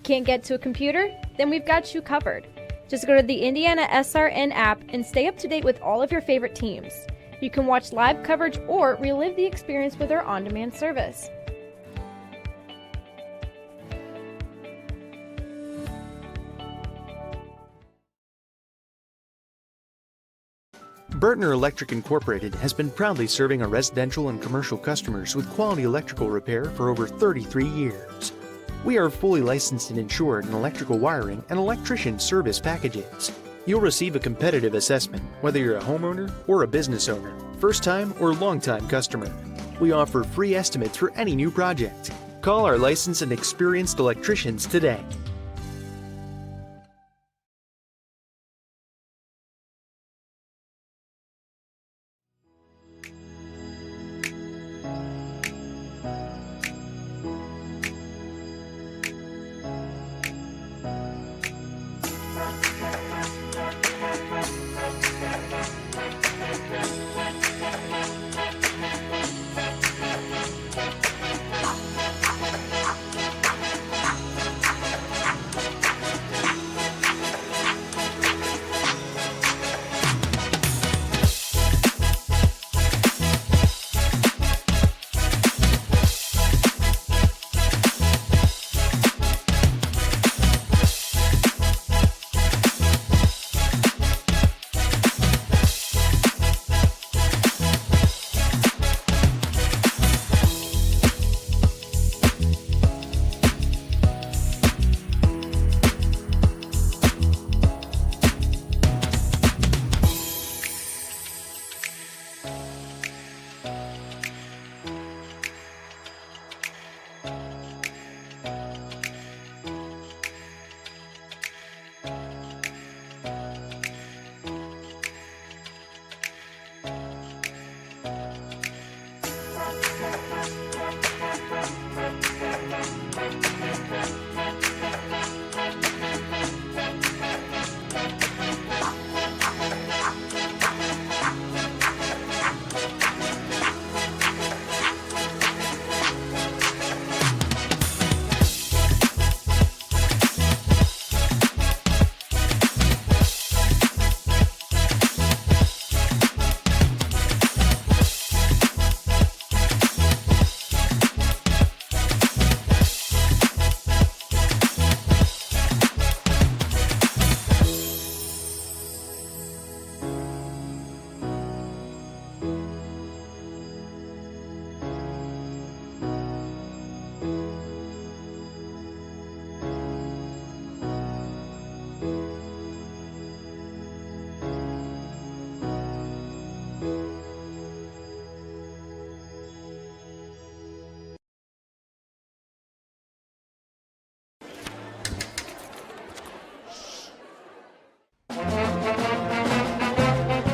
Can't get to a computer? Then we've got you covered. Just go to the IndianaSRN app and stay up to date with all of your favorite teams. You can watch live coverage or relive the experience with our on-demand service. Burtner Electric Incorporated has been proudly serving our residential and commercial customers with quality electrical repair for over 33 years. We are fully licensed and insured in electrical wiring and electrician service packages. You'll receive a competitive assessment whether you're a homeowner or a business owner, first-time or long-time customer. We offer free estimates for any new project. Call our licensed and experienced electricians today.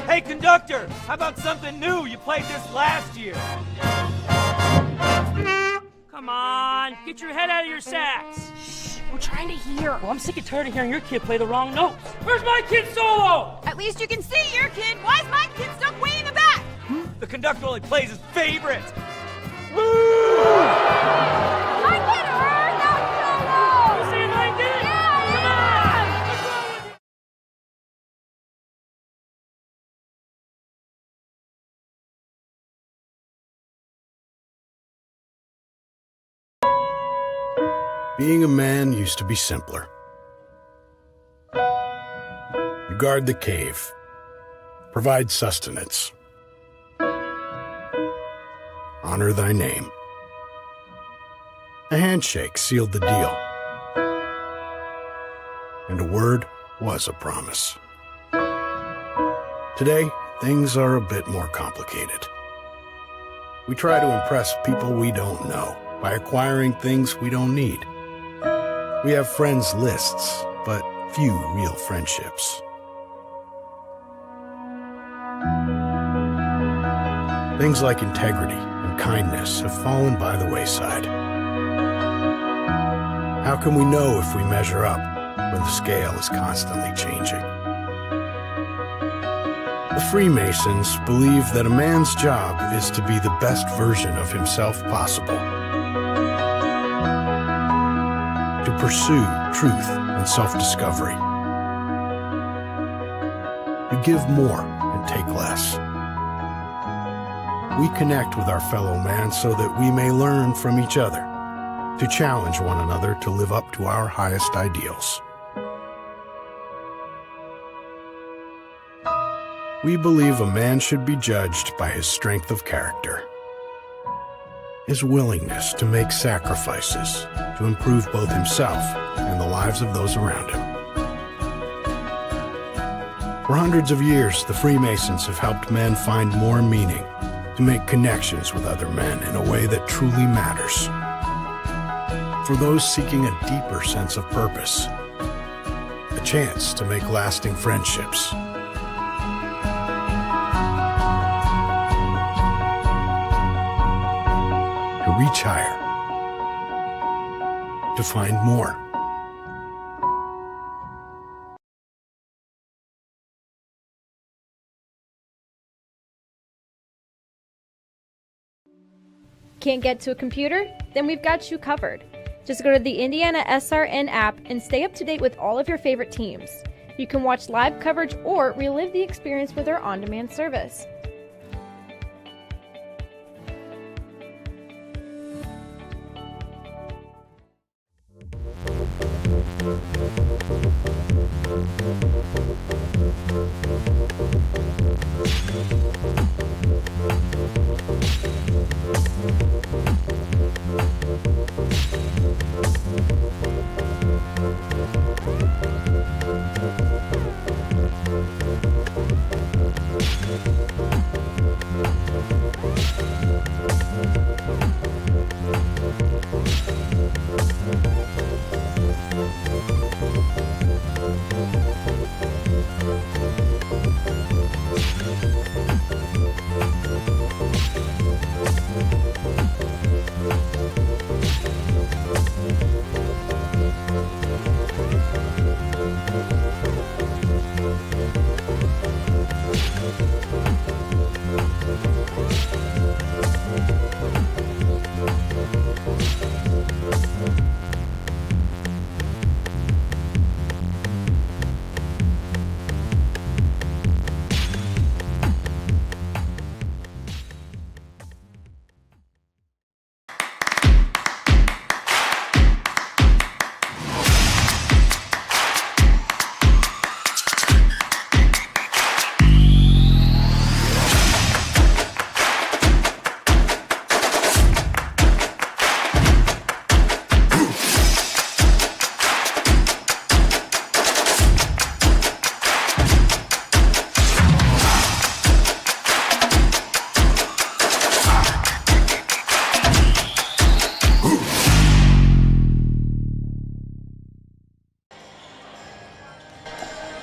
Hey, conductor! How about something new? You played this last year. Come on, get your head out of your sacks. Shh, we're trying to hear. Well, I'm sick and tired of hearing your kid play the wrong notes. Where's my kid solo? At least you can see your kid. Why is my kid stuck way in the back? The conductor only plays his favorite. My kid heard that solo! You saying I did? Yeah, Come on! What's wrong with you? Being a man used to be simpler. You guard the cave, provide sustenance, honor thy name. A handshake sealed the deal, and a word was a promise. Today, things are a bit more complicated. We try to impress people we don't know by acquiring things we don't need. We have friends lists, but few real friendships. Things like integrity and kindness have fallen by the wayside. How can we know if we measure up when the scale is constantly changing? The Freemasons believe that a man's job is to be the best version of himself possible. to pursue truth and self-discovery. We give more and take less. We connect with our fellow man so that we may learn from each other, to challenge one another to live up to our highest ideals. We believe a man should be judged by his strength of character, his willingness to make sacrifices to improve both himself and the lives of those around him. For hundreds of years, the Freemasons have helped men find more meaning, to make connections with other men in a way that truly matters. For those seeking a deeper sense of purpose, a chance to make lasting friendships. To reach higher, to find more. Can't get to a computer? Then we've got you covered. Just go to the IndianaSRN app and stay up to date with all of your favorite teams. You can watch live coverage or relive the experience with our on-demand service.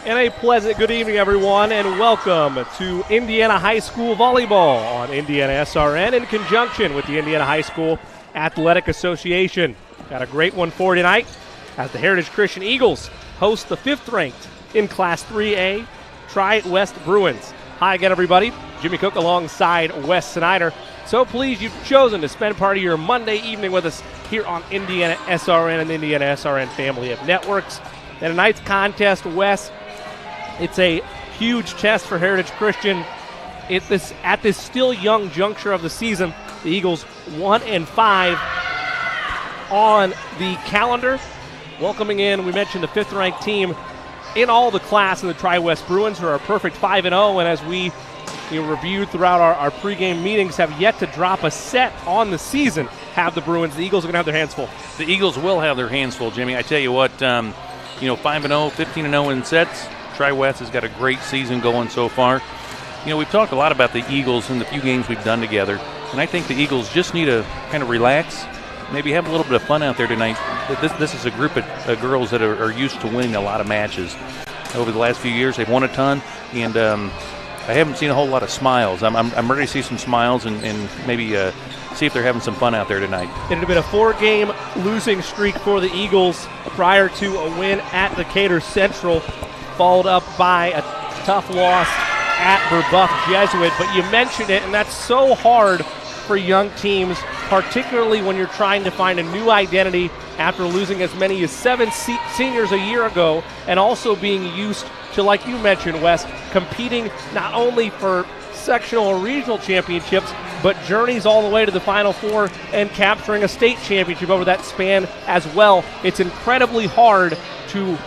And a pleasant good evening, everyone, and welcome to Indiana High School Volleyball on IndianaSRN in conjunction with the Indiana High School Athletic Association. Got a great one for you tonight as the Heritage Christian Eagles host the 5th-ranked in Class 3A Tri-West Bruins. Hi again, everybody. Jimmy Cook alongside Wes Snyder. So pleased you've chosen to spend part of your Monday evening with us here on IndianaSRN and the IndianaSRN family of networks. And tonight's contest, Wes, it's a huge test for Heritage Christian. At this still young juncture of the season, the Eagles 1-5 on the calendar. Welcoming in, we mentioned the 5th-ranked team in all the class in the Tri-West Bruins, who are a perfect 5-0, and as we reviewed throughout our pregame meetings, have yet to drop a set on the season, have the Bruins. The Eagles are going to have their hands full. The Eagles will have their hands full, Jimmy. I tell you what, 5-0, 15-0 in sets. Tri-West has got a great season going so far. We've talked a lot about the Eagles in the few games we've done together, and I think the Eagles just need to kind of relax, maybe have a little bit of fun out there tonight. This is a group of girls that are used to winning a lot of matches. Over the last few years, they've won a ton, and I haven't seen a whole lot of smiles. I'm ready to see some smiles and maybe see if they're having some fun out there tonight. It had been a 4-game losing streak for the Eagles prior to a win at Decatur Central, followed up by a tough loss at Burbuck Jesuit. But you mentioned it, and that's so hard for young teams, particularly when you're trying to find a new identity after losing as many as 7 seniors a year ago, and also being used to, like you mentioned, Wes, competing not only for sectional or regional championships, but journeys all the way to the Final Four and capturing a state championship over that span as well. It's incredibly hard to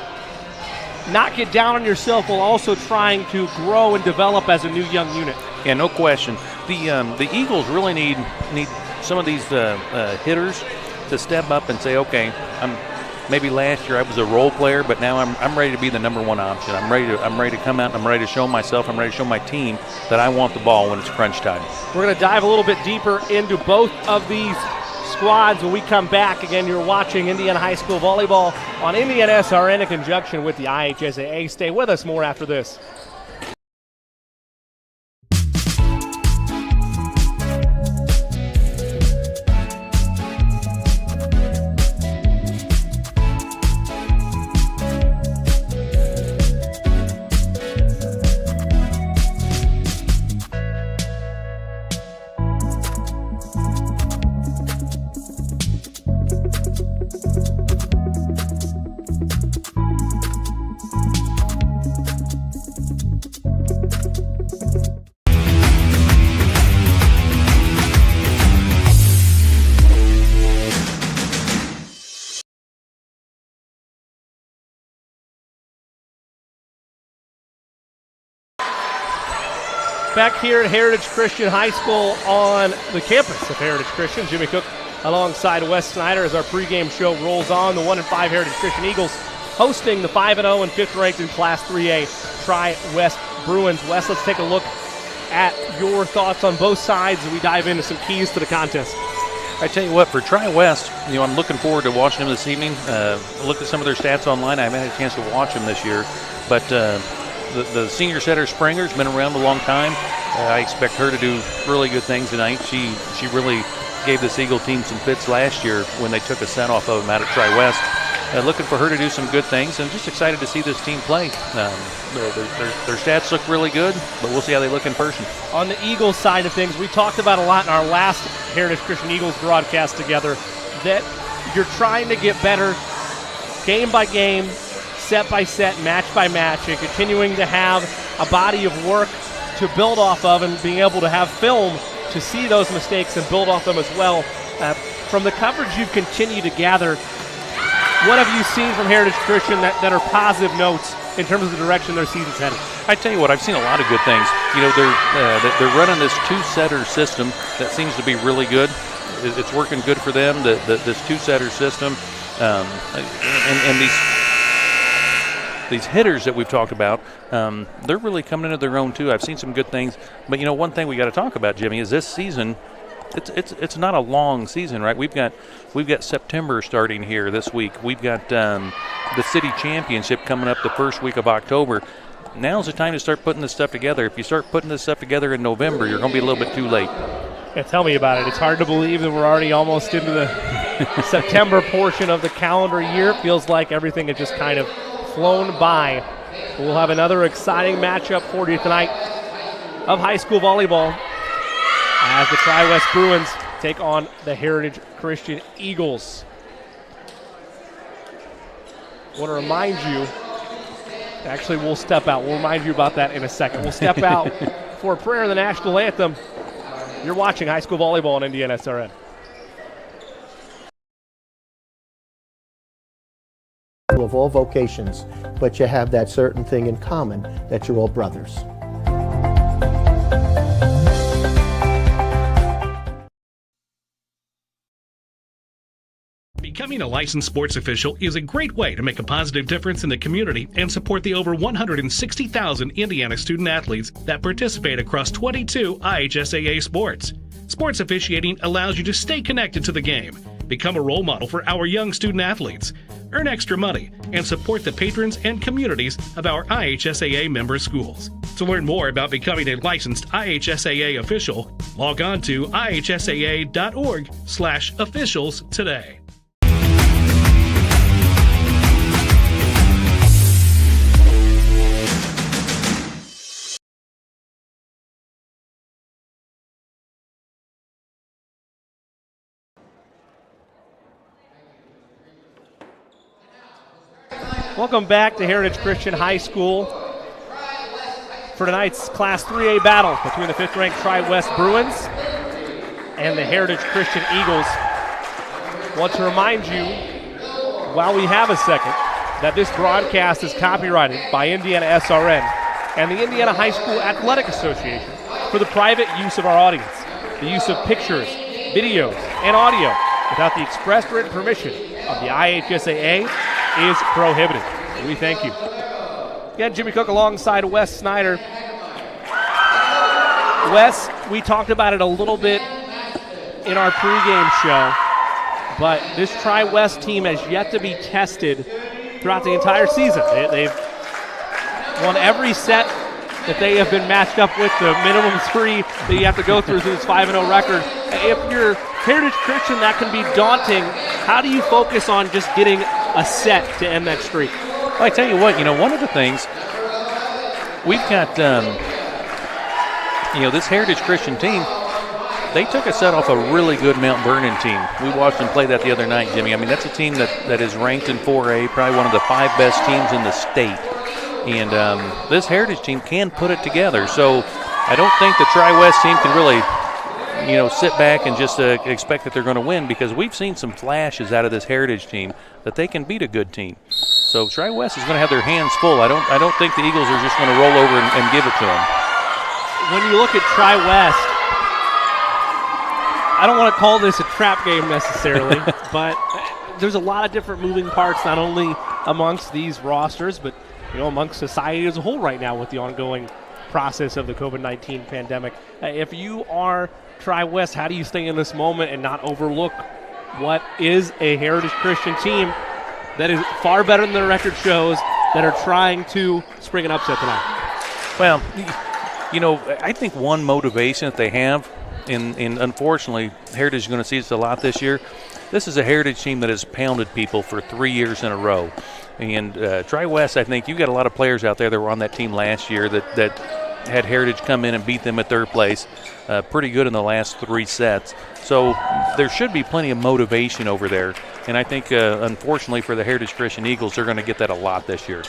not get down on yourself while also trying to grow and develop as a new young unit. Yeah, no question. The Eagles really need some of these hitters to step up and say, okay, maybe last year I was a role player, but now I'm ready to be the number one option. I'm ready to come out. I'm ready to show myself. I'm ready to show my team that I want the ball when it's crunch time. We're going to dive a little bit deeper into both of these squads when we come back. Again, you're watching Indiana High School Volleyball on IndianaSRN in conjunction with the IHSAA. Stay with us, more after this. Back here at Heritage Christian High School on the campus of Heritage Christian. Jimmy Cook alongside Wes Snyder as our pregame show rolls on. The 1-5 Heritage Christian Eagles hosting the 5-0 and 5th ranked in Class 3A Tri-West Bruins. Wes, let's take a look at your thoughts on both sides as we dive into some keys to the contest. I tell you what, for Tri-West, I'm looking forward to watching them this evening. Looked at some of their stats online. I haven't had a chance to watch them this year, but the senior setter Springer's been around a long time. I expect her to do really good things tonight. She really gave this Eagle team some fits last year when they took a set off of them out at Tri-West. Looking for her to do some good things, and just excited to see this team play. Their stats look really good, but we'll see how they look in person. On the Eagles side of things, we talked about a lot in our last Heritage Christian Eagles broadcast together, that you're trying to get better game by game, set by set, match by match, and continuing to have a body of work to build off of and being able to have film to see those mistakes and build off them as well. From the coverage you've continued to gather, what have you seen from Heritage Christian that are positive notes in terms of the direction their season's headed? I tell you what, I've seen a lot of good things. They're running this two-setter system that seems to be really good. It's working good for them, this two-setter system. And these hitters that we've talked about, they're really coming into their own too. I've seen some good things, but one thing we got to talk about, Jimmy, is this season. It's not a long season, right? We've got September starting here this week. We've got the city championship coming up the first week of October. Now's the time to start putting this stuff together. If you start putting this stuff together in November, you're going to be a little bit too late. Yeah, tell me about it. It's hard to believe that we're already almost into the September portion of the calendar year. It feels like everything has just kind of flown by. We'll have another exciting matchup for you tonight of high school volleyball as the Tri-West Bruins take on the Heritage Christian Eagles. I want to remind you, actually we'll step out. We'll remind you about that in a second. We'll step out for a prayer of the national anthem. You're watching high school volleyball on IndianaSRN. Of all vocations, but you have that certain thing in common, that you're all brothers. Becoming a licensed sports official is a great way to make a positive difference in the community and support the over 160,000 Indiana student athletes that participate across 22 IHSAA sports. Sports officiating allows you to stay connected to the game, become a role model for our young student athletes, earn extra money, and support the patrons and communities of our IHSAA member schools. To learn more about becoming a licensed IHSAA official, log on to ihsaa.org/officials today. Welcome back to Heritage Christian High School for tonight's Class 3A battle between the 5th-ranked Tri-West Bruins and the Heritage Christian Eagles. I want to remind you, while we have a second, that this broadcast is copyrighted by IndianaSRN and the Indiana High School Athletic Association for the private use of our audience. The use of pictures, videos, and audio without the express written permission of the IHSAA is prohibited. We thank you. Again, Jimmy Cook alongside Wes Snyder. Wes, we talked about it a little bit in our pregame show, but this Tri-West team has yet to be tested throughout the entire season. They've won every set that they have been matched up with, the minimum 3 that you have to go through this 5-0 record. If you're Heritage Christian, that can be daunting. How do you focus on just getting a set to end that streak? Well, I tell you what, one of the things, we've got, this Heritage Christian team, they took a set off a really good Mount Vernon team. We watched them play that the other night, Jimmy. I mean, that's a team that is ranked in 4A, probably one of the 5 best teams in the state. And this Heritage team can put it together. So I don't think the Tri-West team can really, sit back and just expect that they're going to win, because we've seen some flashes out of this Heritage team that they can beat a good team. So Tri-West is going to have their hands full. I don't think the Eagles are just going to roll over and give it to them. When you look at Tri-West, I don't want to call this a trap game necessarily, but there's a lot of different moving parts, not only amongst these rosters, but amongst society as a whole right now with the ongoing process of the COVID-19 pandemic. If you are Tri-West, how do you stay in this moment and not overlook what is a Heritage Christian team that is far better than their record shows, that are trying to spring an upset tonight? Well, I think one motivation that they have, and unfortunately Heritage is going to see this a lot this year, this is a Heritage team that has pounded people for 3 years in a row. And Tri-West, I think you've got a lot of players out there that were on that team last year that had Heritage come in and beat them at third place pretty good in the last 3 sets. So there should be plenty of motivation over there. And I think, unfortunately for the Heritage Christian Eagles, they're going to get that a lot this year.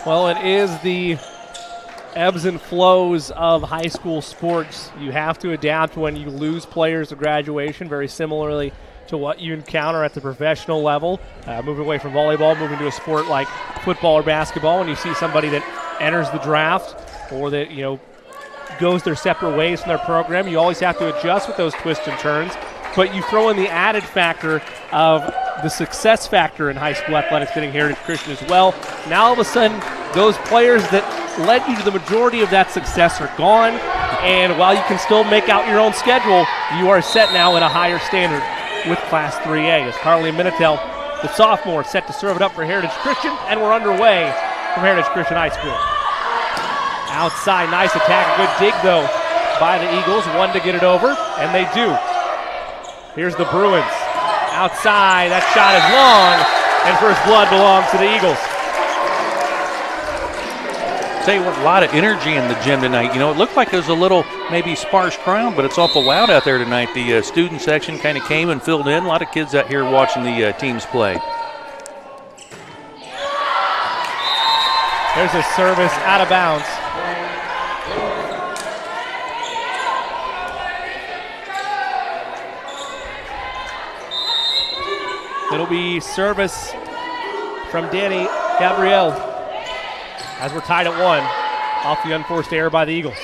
Well, it is the ebbs and flows of high school sports. You have to adapt when you lose players to graduation, very similarly to what you encounter at the professional level, moving away from volleyball, moving to a sport like football or basketball. When you see somebody that enters the draft or that goes their separate ways from their program, you always have to adjust with those twists and turns. But you throw in the added factor of the success factor in high school athletics, getting Heritage Christian as well. Now all of a sudden, those players that led you to the majority of that success are gone, and while you can still make out your own schedule, you are set now at a higher standard with Class 3A. As Carly Minitel, the sophomore, set to serve it up for Heritage Christian, and we're underway from Heritage Christian High School. Outside, nice attack, a good dig though by the Eagles, one to get it over, and they do. Here's the Bruins. Outside, that shot is long, and first blood belongs to the Eagles. Tell you what, a lot of energy in the gym tonight. It looked like there was a little maybe sparse crowd, but it's awful loud out there tonight. The student section kind of came and filled in. A lot of kids out here watching the teams play. There's a service out of bounds. It'll be service from Danny Gabrielle as we're tied at 1 off the unforced error by the Eagles.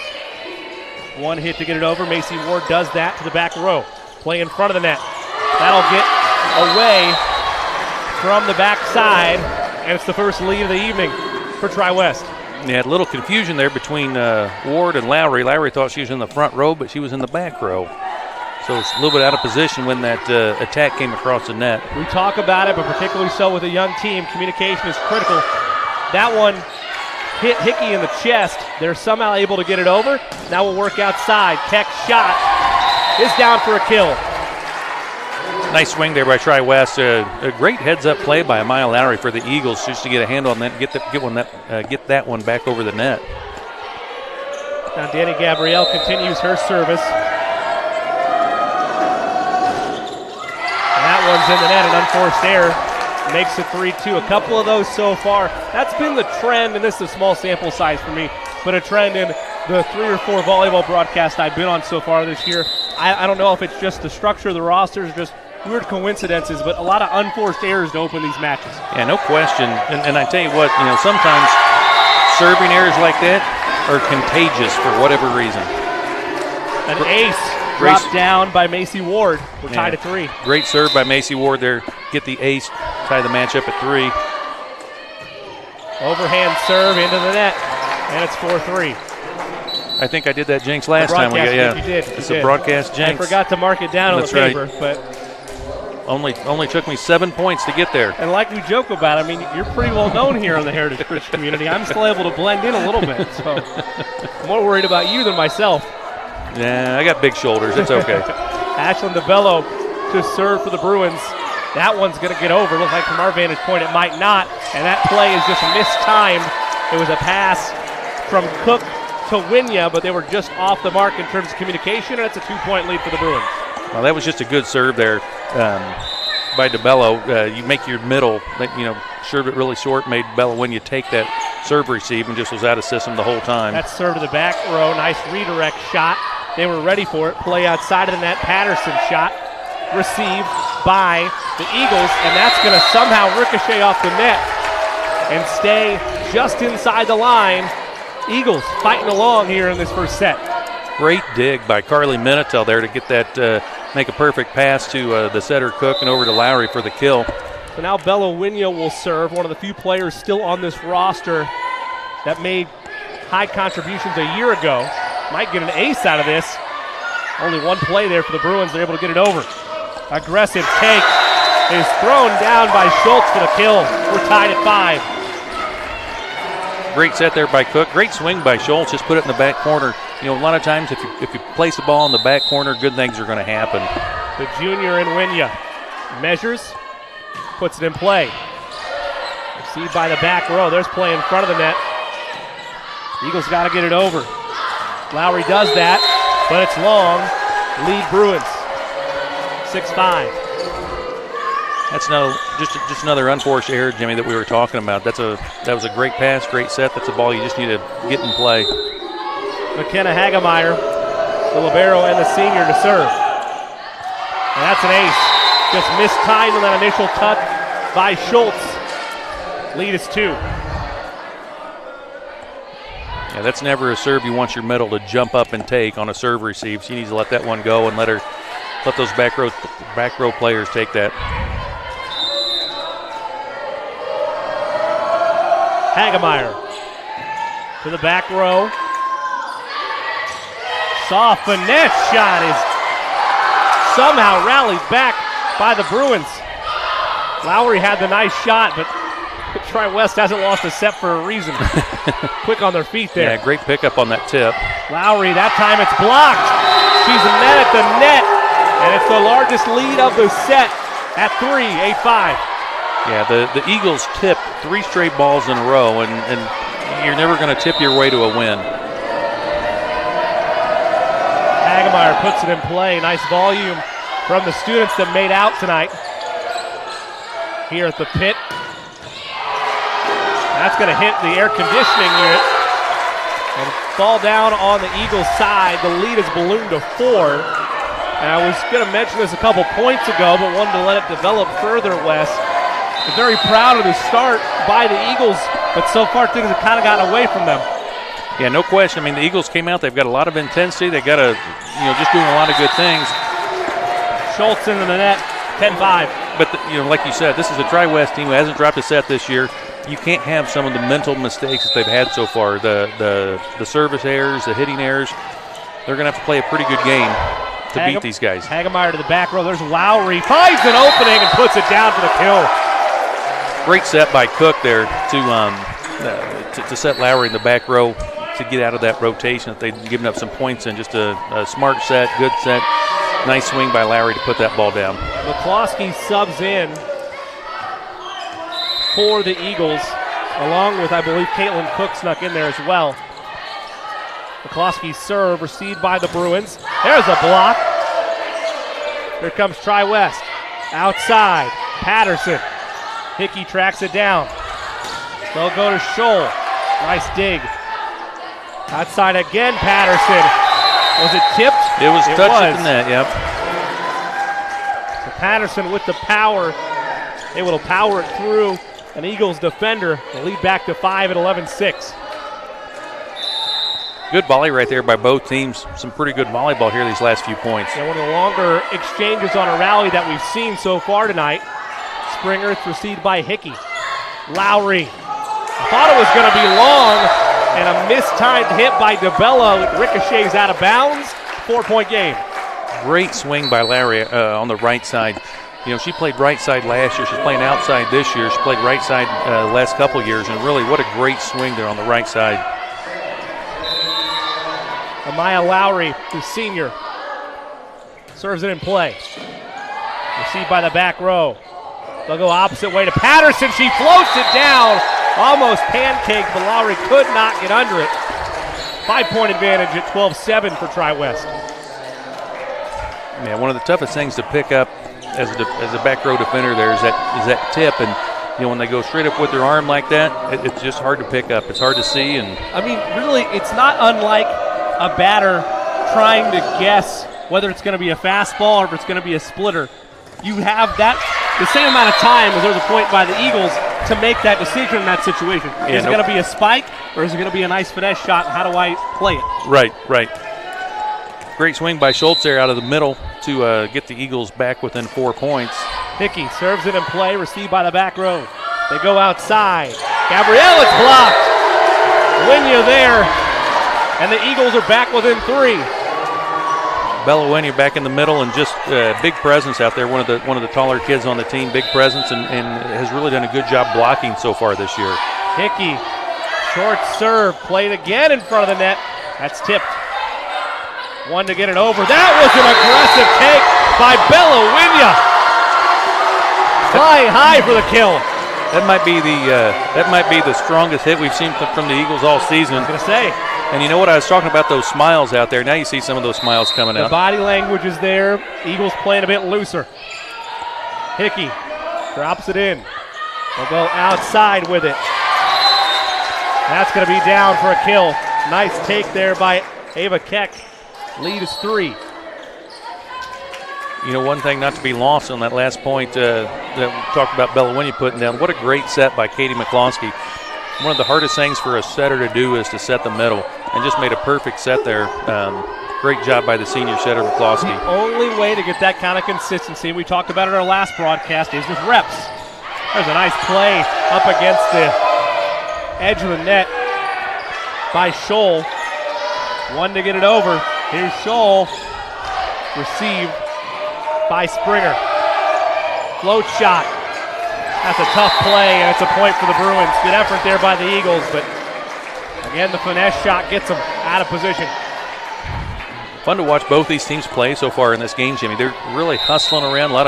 One hit to get it over. Macy Ward does that to the back row. Play in front of the net. That'll get away from the backside, and it's the first lead of the evening for Tri-West. Yeah, a little confusion there between Ward and Lowry. Lowry thought she was in the front row, but she was in the back row. So it's a little bit out of position when that attack came across the net. We talk about it, but particularly so with a young team, communication is critical. That one hit Hickey in the chest. They're somehow able to get it over. Now we'll work outside. Keck's shot is down for a kill. Nice swing there by Tri-West. A great heads-up play by Amaya Lowry for the Eagles just to get a handle on that and get that one back over the net. Now Danny Gabrielle continues her service. And that one's in the net, an unforced error. makes it 3-2. A couple of those so far. That's been the trend, and this is a small sample size for me, but a trend in the 3 or 4 volleyball broadcasts I've been on so far this year. I don't know if it's just the structure of the rosters, just weird coincidences, but a lot of unforced errors to open these matches. Yeah, no question. And I tell you what, sometimes serving errors like that are contagious for whatever reason. An ace dropped down by Macy Ward. We're tied at 3. Great serve by Macy Ward there. Get the ace, tie the match up at 3. Overhand serve into the net, and it's 4-3. I think I did that jinx last time. You did. It's a broadcast jinx. I forgot to mark it down on the paper, but only took me 7 points to get there. And like we joke about, I mean, you're pretty well known here in the Heritage Christian community. I'm still able to blend in a little bit, so I'm more worried about you than myself. Yeah, I got big shoulders. It's okay. Ashlyn DeBello to serve for the Bruins. That one's going to get over. Looks like from our vantage point it might not, and that play is just mistimed. It was a pass from Cook to Winya, but they were just off the mark in terms of communication, and it's a 2-point lead for the Bruins. Well, that was just a good serve there by DeBello. You make your middle, serve it really short, made DeBello when you take that serve receive and just was out of system the whole time. That serve to the back row, nice redirect shot. They were ready for it. Play outside of the net, Patterson shot, received by the Eagles, and that's going to somehow ricochet off the net and stay just inside the line. Eagles fighting along here in this first set. Great dig by Carly Minitel there to get that, make a perfect pass to the setter Cook and over to Lowry for the kill. So now Bella Winya will serve, one of the few players still on this roster that made high contributions a year ago. Might get an ace out of this. Only one play there for the Bruins. They're able to get it over. Aggressive take is thrown down by Schultz for the kill. We're tied at 5. Great set there by Cook. Great swing by Schultz. Just put it in the back corner. A lot of times if you place the ball in the back corner, good things are going to happen. The junior in Winya measures, puts it in play. Received by the back row. There's play in front of the net. Eagles got to get it over. Lowry does that, but it's long. Lead Bruins, 6-5. That's just another unforced error, Jimmy, that we were talking about. That was a great pass, great set. That's a ball you just need to get in play. McKenna Hagemeyer, the libero and the senior to serve. And that's an ace. Just mistimed on that initial cut by Schultz. Lead is 2. Yeah, that's never a serve you want your middle to jump up and take on a serve receive. She needs to let that one go and let those back row players take that. Hagemeyer to the back row. Soft finesse shot is somehow rallied back by the Bruins. Lowry had the nice shot, but Tri-West hasn't lost a set for a reason. Quick on their feet there. Yeah, great pickup on that tip. Lowry, that time it's blocked. She's met at the net, and it's the largest lead of the set at 3, 8-5. Yeah, the Eagles tipped 3 straight balls in a row, and you're never going to tip your way to a win. Hagemeyer puts it in play. Nice volume from the students that made out tonight here at the pit. That's going to hit the air conditioning unit and fall down on the Eagles' side. The lead is ballooned to 4. And I was going to mention this a couple points ago, but wanted to let it develop further, Wes. I'm very proud of the start by the Eagles, but so far things have kind of gotten away from them. Yeah, no question. I mean, the Eagles came out. They've got a lot of intensity. They've got just doing a lot of good things. Schultz into the net, 10-5. But, like you said, this is a Tri-West team who hasn't dropped a set this year. You can't have some of the mental mistakes that they've had so far. The service errors, the hitting errors. They're going to have to play a pretty good game to beat these guys. Hagemeyer to the back row. There's Lowry. Finds an opening and puts it down for the kill. Great set by Cook there to set Lowry in the back row to get out of that rotation that they'd given up some points in. Just a smart set, good set. Nice swing by Lowry to put that ball down. McCloskey subs in for the Eagles, along with, I believe, Caitlin Cook snuck in there as well. McCloskey's serve received by the Bruins. There's a block. Here comes Tri-West. Outside, Patterson Hickey tracks it down. They'll go to Scholl. Nice dig. Outside again, Patterson. Was it tipped? It was touched at the net, yep. So Patterson with the power, able to power it through an Eagles defender. The lead back to 5 at 11-6. Good volley right there by both teams. Some pretty good volleyball here these last few points. Yeah, one of the longer exchanges on a rally that we've seen so far tonight. Springer, it's received by Hickey. Lowry. I thought it was going to be long, and a mistimed hit by DeBello. It ricochets out of bounds. 4-point game. Great swing by Lowry on the right side. You know, she played right side last year. She's playing outside this year. She played right side the last couple years, and really what a great swing there on the right side. Amaya Lowry, the senior, serves it in play. Received by the back row. They'll go opposite way to Patterson. She floats it down. Almost pancaked, but Lowry could not get under it. 5-point advantage at 12-7 for Tri-West. Man, one of the toughest things to pick up as a back row defender there is that tip, and you know when they go straight up with their arm like that, it's just hard to pick up. It's hard to see, and I mean, really, it's not unlike a batter trying to guess whether it's going to be a fastball or if it's going to be a splitter. You have that the same amount of time as there's a point by the Eagles to make that decision in that situation. Yeah, is it going to be a spike or is it going to be a nice finesse shot, and how do I play it? Right. Great swing by Schultz there out of the middle to get the Eagles back within 4 points. Hickey serves it in play, received by the back row. They go outside. Gabrielle, it's blocked. Winya there, and the Eagles are back within 3. Bella Winya back in the middle, and just big presence out there. One of the taller kids on the team, big presence, and has really done a good job blocking so far this year. Hickey, short serve, played again in front of the net. That's tipped. One to get it over. That was an aggressive take by Bella Winya. Flying high for the kill. That might be the strongest hit we've seen from the Eagles all season. I was going to say. And you know what? I was talking about those smiles out there. Now you see some of those smiles coming out. The body language is there. Eagles playing a bit looser. Hickey drops it in. They'll go outside with it. That's going to be down for a kill. Nice take there by Ava Keck. Lead is 3. You know, one thing not to be lost on that last point that we talked about Bella Winya putting down. What a great set by Katie McCloskey. One of the hardest things for a setter to do is to set the middle, and just made a perfect set there. Great job by the senior setter, McCloskey. The only way to get that kind of consistency, we talked about it in our last broadcast, is with reps. There's a nice play up against the edge of the net by Scholl. One to get it over. Here's Scholl. Received by Springer. Float shot. That's a tough play, and it's a point for the Bruins. Good effort there by the Eagles, but again, the finesse shot gets them out of position. Fun to watch both these teams play so far in this game, Jimmy. They're really hustling around. A lot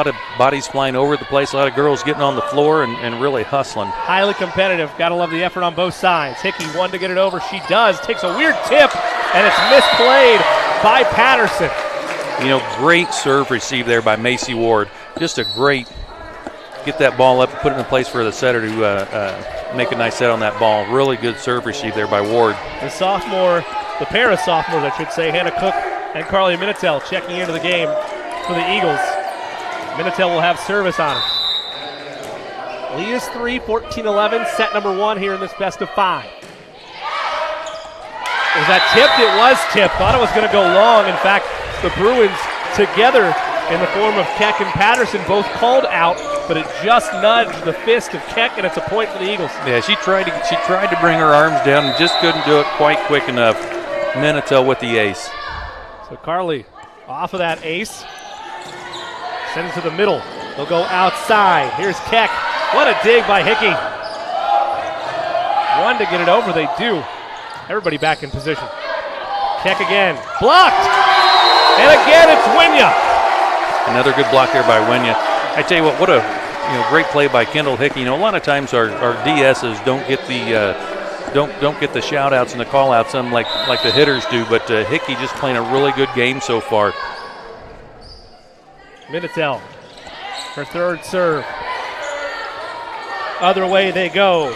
of bodies flying over the place. A lot of girls getting on the floor and really hustling. Highly competitive. Got to love the effort on both sides. Hickey one to get it over. She does. Takes a weird tip, and it's misplayed by Patterson. You know, great serve received there by Macy Ward. Just a great get that ball up and put it in place for the setter to make a nice set on that ball. Really good serve receive there by Ward. The pair of sophomores, I should say, Hannah Cook and Carly Minitel checking into the game for the Eagles. Minitel will have service on her. Lead is 3, 14-11, set number 1 here in this best of 5. Was that tipped? It was tipped. Thought it was going to go long. In fact, the Bruins together in the form of Keck and Patterson both called out, but it just nudged the fist of Keck, and it's a point for the Eagles. Yeah, she tried to bring her arms down and just couldn't do it quite quick enough. Minitel with the ace. So Carly off of that ace. Sends it to the middle. They'll go outside. Here's Keck. What a dig by Hickey. One to get it over. They do. Everybody back in position. Keck again. Blocked. And again, it's Winya. Another good block there by Winya. I tell you what a great play by Kendall Hickey. You know, a lot of times our DSs don't get the shout outs and the call outs, some like the hitters do, but Hickey just playing a really good game so far. Minitel, her third serve. Other way they go.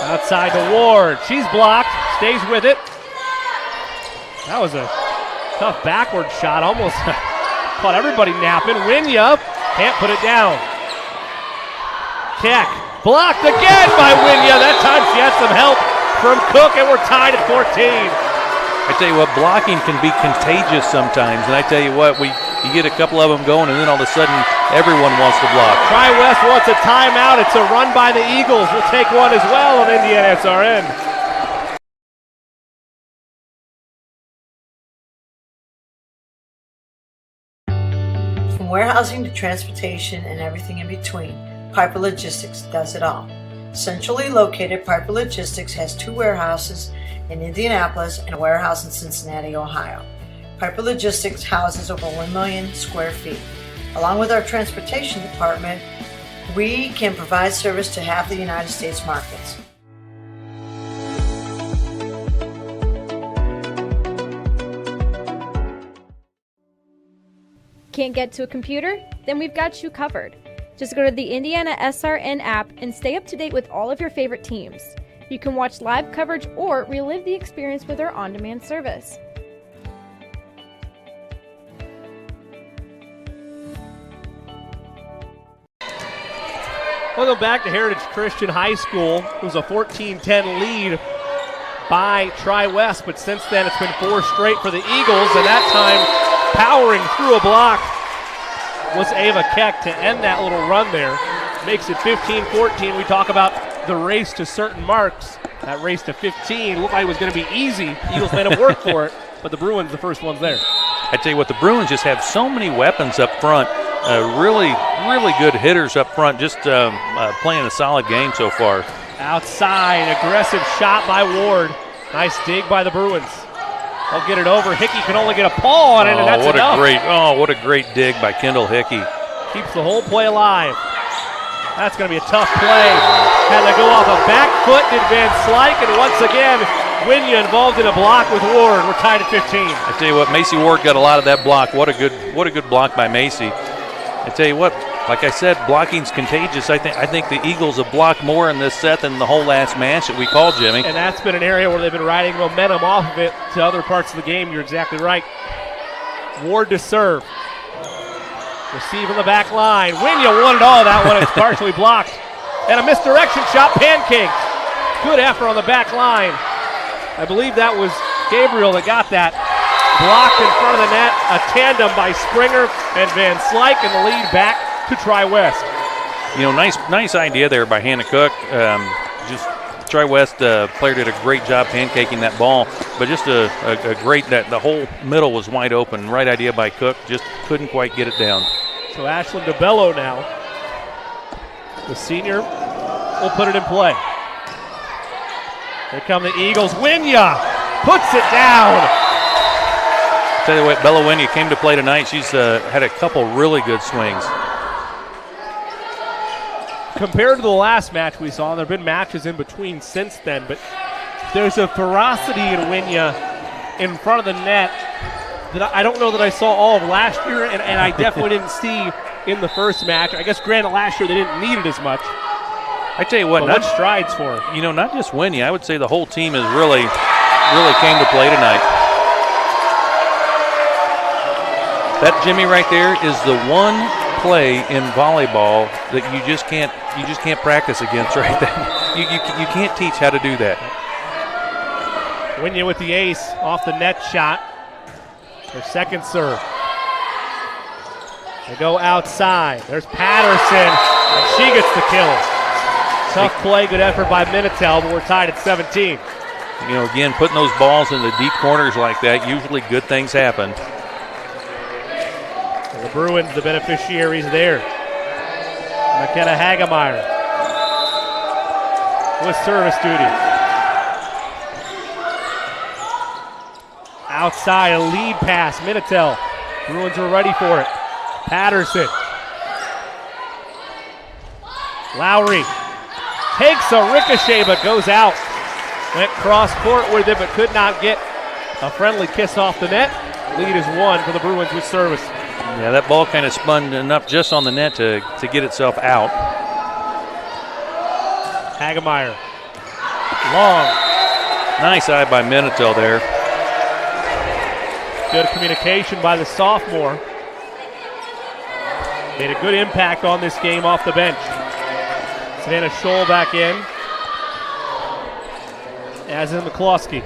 Outside to Ward. She's blocked. Stays with it. That was a tough backward shot. Almost caught everybody napping. Winya can't put it down. Keck blocked again by Winya. That time she had some help from Cook, and we're tied at 14. I tell you what, blocking can be contagious sometimes, and I tell you what, you get a couple of them going, and then all of a sudden, everyone wants to block. Tri-West wants a timeout. It's a run by the Eagles. We'll take one as well on IndianaSRN. From warehousing to transportation and everything in between, Piper Logistics does it all. Centrally located, Piper Logistics has 2 warehouses in Indianapolis and a warehouse in Cincinnati, Ohio. Piper Logistics houses over 1 million square feet. Along with our transportation department, we can provide service to half the United States markets. Can't get to a computer? Then we've got you covered. Just go to the IndianaSRN app and stay up to date with all of your favorite teams. You can watch live coverage or relive the experience with our on-demand service. Welcome back to Heritage Christian High School. It was a 14-10 lead by Tri-West, but since then it's been 4 straight for the Eagles, and that time powering through a block was Ava Keck to end that little run there. Makes it 15-14. We talk about the race to certain marks. That race to 15 looked like it was going to be easy. Eagles made them work for it, but the Bruins the first ones there. I tell you what, the Bruins just have so many weapons up front. Really good hitters up front, just playing a solid game so far. Outside, aggressive shot by Ward. Nice dig by the Bruins. They'll get it over. Hickey can only get a paw on it, and that's enough. What a great dig by Kendall Hickey. Keeps the whole play alive. That's going to be a tough play. Had to go off a back foot, did Van Slyke, and once again, Winya involved in a block with Ward. We're tied at 15. I tell you what, Macy Ward got a lot of that block. What a good block by Macy. I tell you what, like I said, blocking's contagious. I think the Eagles have blocked more in this set than the whole last match that we called, Jimmy. And that's been an area where they've been riding momentum off of it to other parts of the game. You're exactly right. Ward to serve. Receive on the back line. Winya won it all. That one is partially blocked. And a misdirection shot, pancaked. Good effort on the back line. I believe that was Gabriel that got that. Blocked in front of the net. A tandem by Springer and Van Slyke, and the lead back to Tri-West. You know, nice idea there by Hannah Cook. Just Tri-West player did a great job pancaking that ball, but just a great, that the whole middle was wide open. Right idea by Cook, just couldn't quite get it down. So Ashlyn DeBello now, the senior, will put it in play. Here come the Eagles. Winya puts it down. Tell you what, Bella Winya came to play tonight. She's had a couple really good swings. Compared to the last match we saw, there have been matches in between since then, but there's a ferocity in Winya in front of the net that I don't know that I saw all of last year, and I definitely didn't see in the first match. I guess granted last year they didn't need it as much. I tell you what, not strides for her. You know, not just Winya. I would say the whole team has really came to play tonight. That, Jimmy, right there is the one play in volleyball that you just can't practice against right there. You can't teach how to do that. Winya with the ace off the net shot. Her second serve. They go outside. There's Patterson, and she gets the kill. Tough play, good effort by Minitel, but we're tied at 17. You know, again, putting those balls in the deep corners like that, usually good things happen. And the Bruins, the beneficiaries there. McKenna Hagemeyer with service duty. Outside, a lead pass, Minitel. Bruins are ready for it. Patterson. Lowry takes a ricochet but goes out. Went cross court with it but could not get a friendly kiss off the net. Lead is 1 for the Bruins with service. Yeah, that ball kind of spun enough just on the net to get itself out. Hagemeyer. Long. Nice eye by Minatel there. Good communication by the sophomore. Made a good impact on this game off the bench. Savannah Scholl back in. As in McCloskey.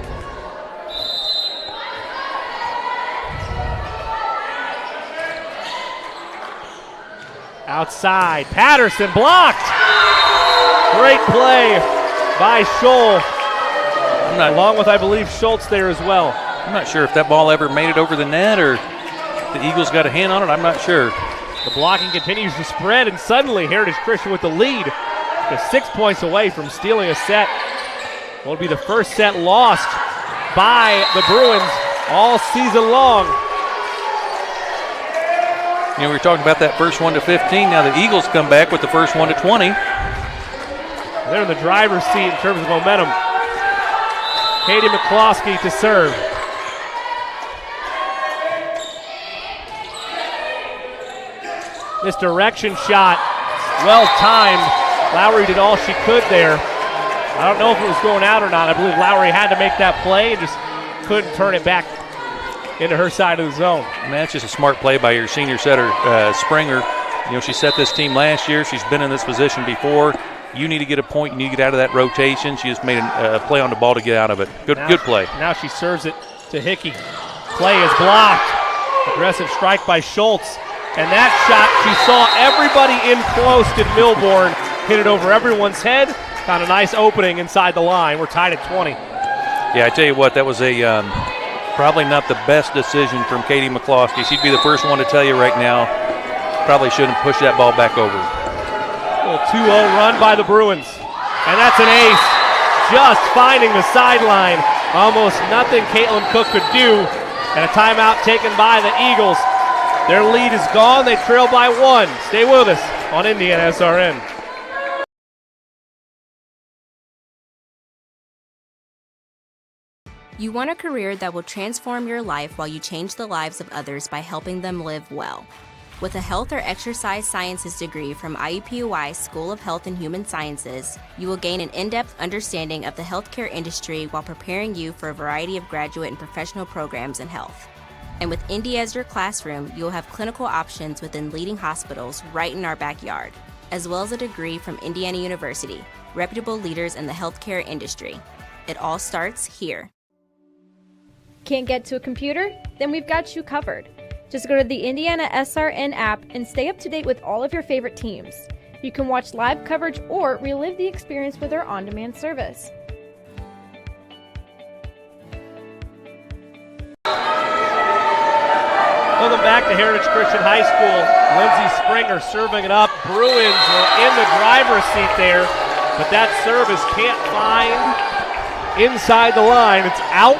Outside, Patterson blocked. Great play by Scholl. Along with, I believe, Schultz there as well. I'm not sure if that ball ever made it over the net or the Eagles got a hand on it. I'm not sure. The blocking continues to spread, and suddenly Heritage Christian with the lead. Just 6 points away from stealing a set. Will be the first set lost by the Bruins all season long. You know, we were talking about that first one to 15. Now the Eagles come back with the first one to 20. They're in the driver's seat in terms of momentum. Katie McCloskey to serve. This direction shot, well timed. Lowry did all she could there. I don't know if it was going out or not. I believe Lowry had to make that play and just couldn't turn it back into her side of the zone. And that's just a smart play by your senior setter, Springer. You know, she set this team last year. She's been in this position before. You need to get a point. You need to get out of that rotation. She just made a play on the ball to get out of it. Good play. Now she serves it to Hickey. Play is blocked. Aggressive strike by Schultz. And that shot, she saw everybody in close did Milborn. Hit it over everyone's head. Found a nice opening inside the line. We're tied at 20. Yeah, I tell you what, that was a probably not the best decision from Katie McCloskey. She'd be the first one to tell you right now, probably shouldn't push that ball back over. A 2-0 run by the Bruins. And that's an ace. Just finding the sideline. Almost nothing Caitlin Cook could do. And a timeout taken by the Eagles. Their lead is gone. They trail by 1. Stay with us on IndianaSRN. You want a career that will transform your life while you change the lives of others by helping them live well. With a health or exercise sciences degree from IUPUI School of Health and Human Sciences, you will gain an in-depth understanding of the healthcare industry while preparing you for a variety of graduate and professional programs in health. And with Indy as your classroom, you will have clinical options within leading hospitals right in our backyard, as well as a degree from Indiana University, reputable leaders in the healthcare industry. It all starts here. Can't get to a computer? Then we've got you covered. Just go to the IndianaSRN app and stay up to date with all of your favorite teams. You can watch live coverage or relive the experience with our on-demand service. Welcome back to Heritage Christian High School. Lindsey Springer serving it up. Bruins are in the driver's seat there, but that service can't find inside the line. It's out.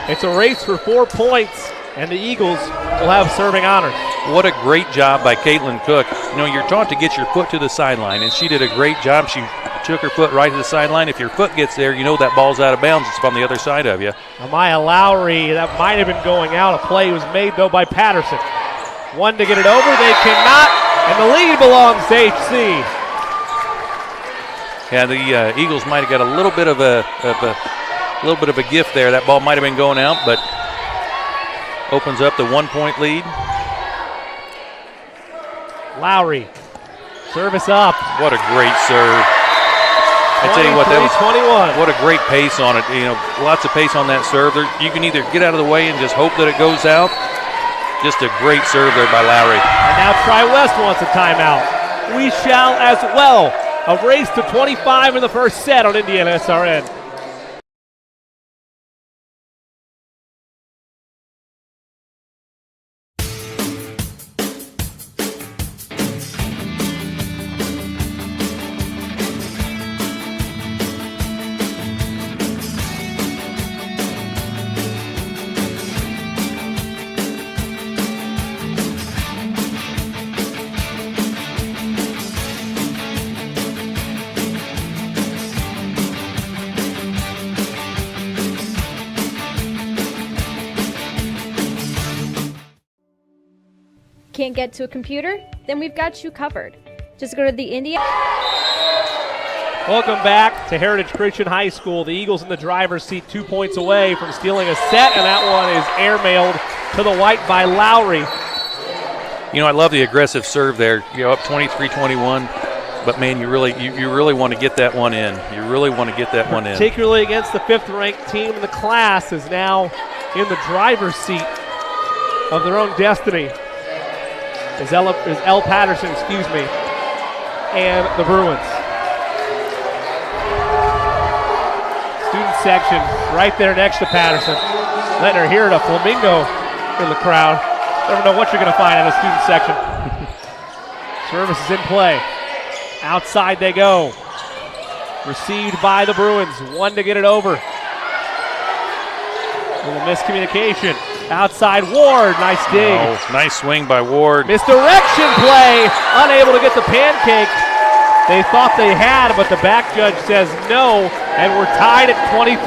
It's a race for 4 points, and the Eagles will have serving honors. What a great job by Caitlin Cook. You know, you're taught to get your foot to the sideline, and she did a great job. She took her foot right to the sideline. If your foot gets there, you know that ball's out of bounds. It's on the other side of you. Amaya Lowry, that might have been going out. A play was made, though, by Patterson. One to get it over. They cannot, and the lead belongs to HC. Yeah, the Eagles might have got a little bit of a gift there. That ball might have been going out, but opens up the 1 point lead. Lowry, service up. What a great serve. I tell you what, that was 21. What a great pace on it. You know, lots of pace on that serve. You can either get out of the way and just hope that it goes out. Just a great serve there by Lowry. And now Tri-West wants a timeout. We shall as well. A race to 25 in the first set on IndianaSRN. can't get to a computer? Then we've got you covered. Just go to the Indiana. Welcome back to Heritage Christian High School. The Eagles in the driver's seat, 2 points away from stealing a set, and that one is airmailed to the white by Lowry. You know, I love the aggressive serve there. You know, up 23-21, but man, you really want to get that one in. You really want to get that one in. Particularly against the 5th-ranked team in the class, is now in the driver's seat of their own destiny. Is L. Patterson, and the Bruins. Student section right there next to Patterson. Letting her hear it, a flamingo in the crowd. Never know what you're going to find in a student section. Service is in play. Outside they go. Received by the Bruins. One to get it over. A little miscommunication. Outside Ward. Nice dig. Oh, nice swing by Ward. Misdirection play. Unable to get the pancake. They thought they had, but the back judge says no, and we're tied at 23.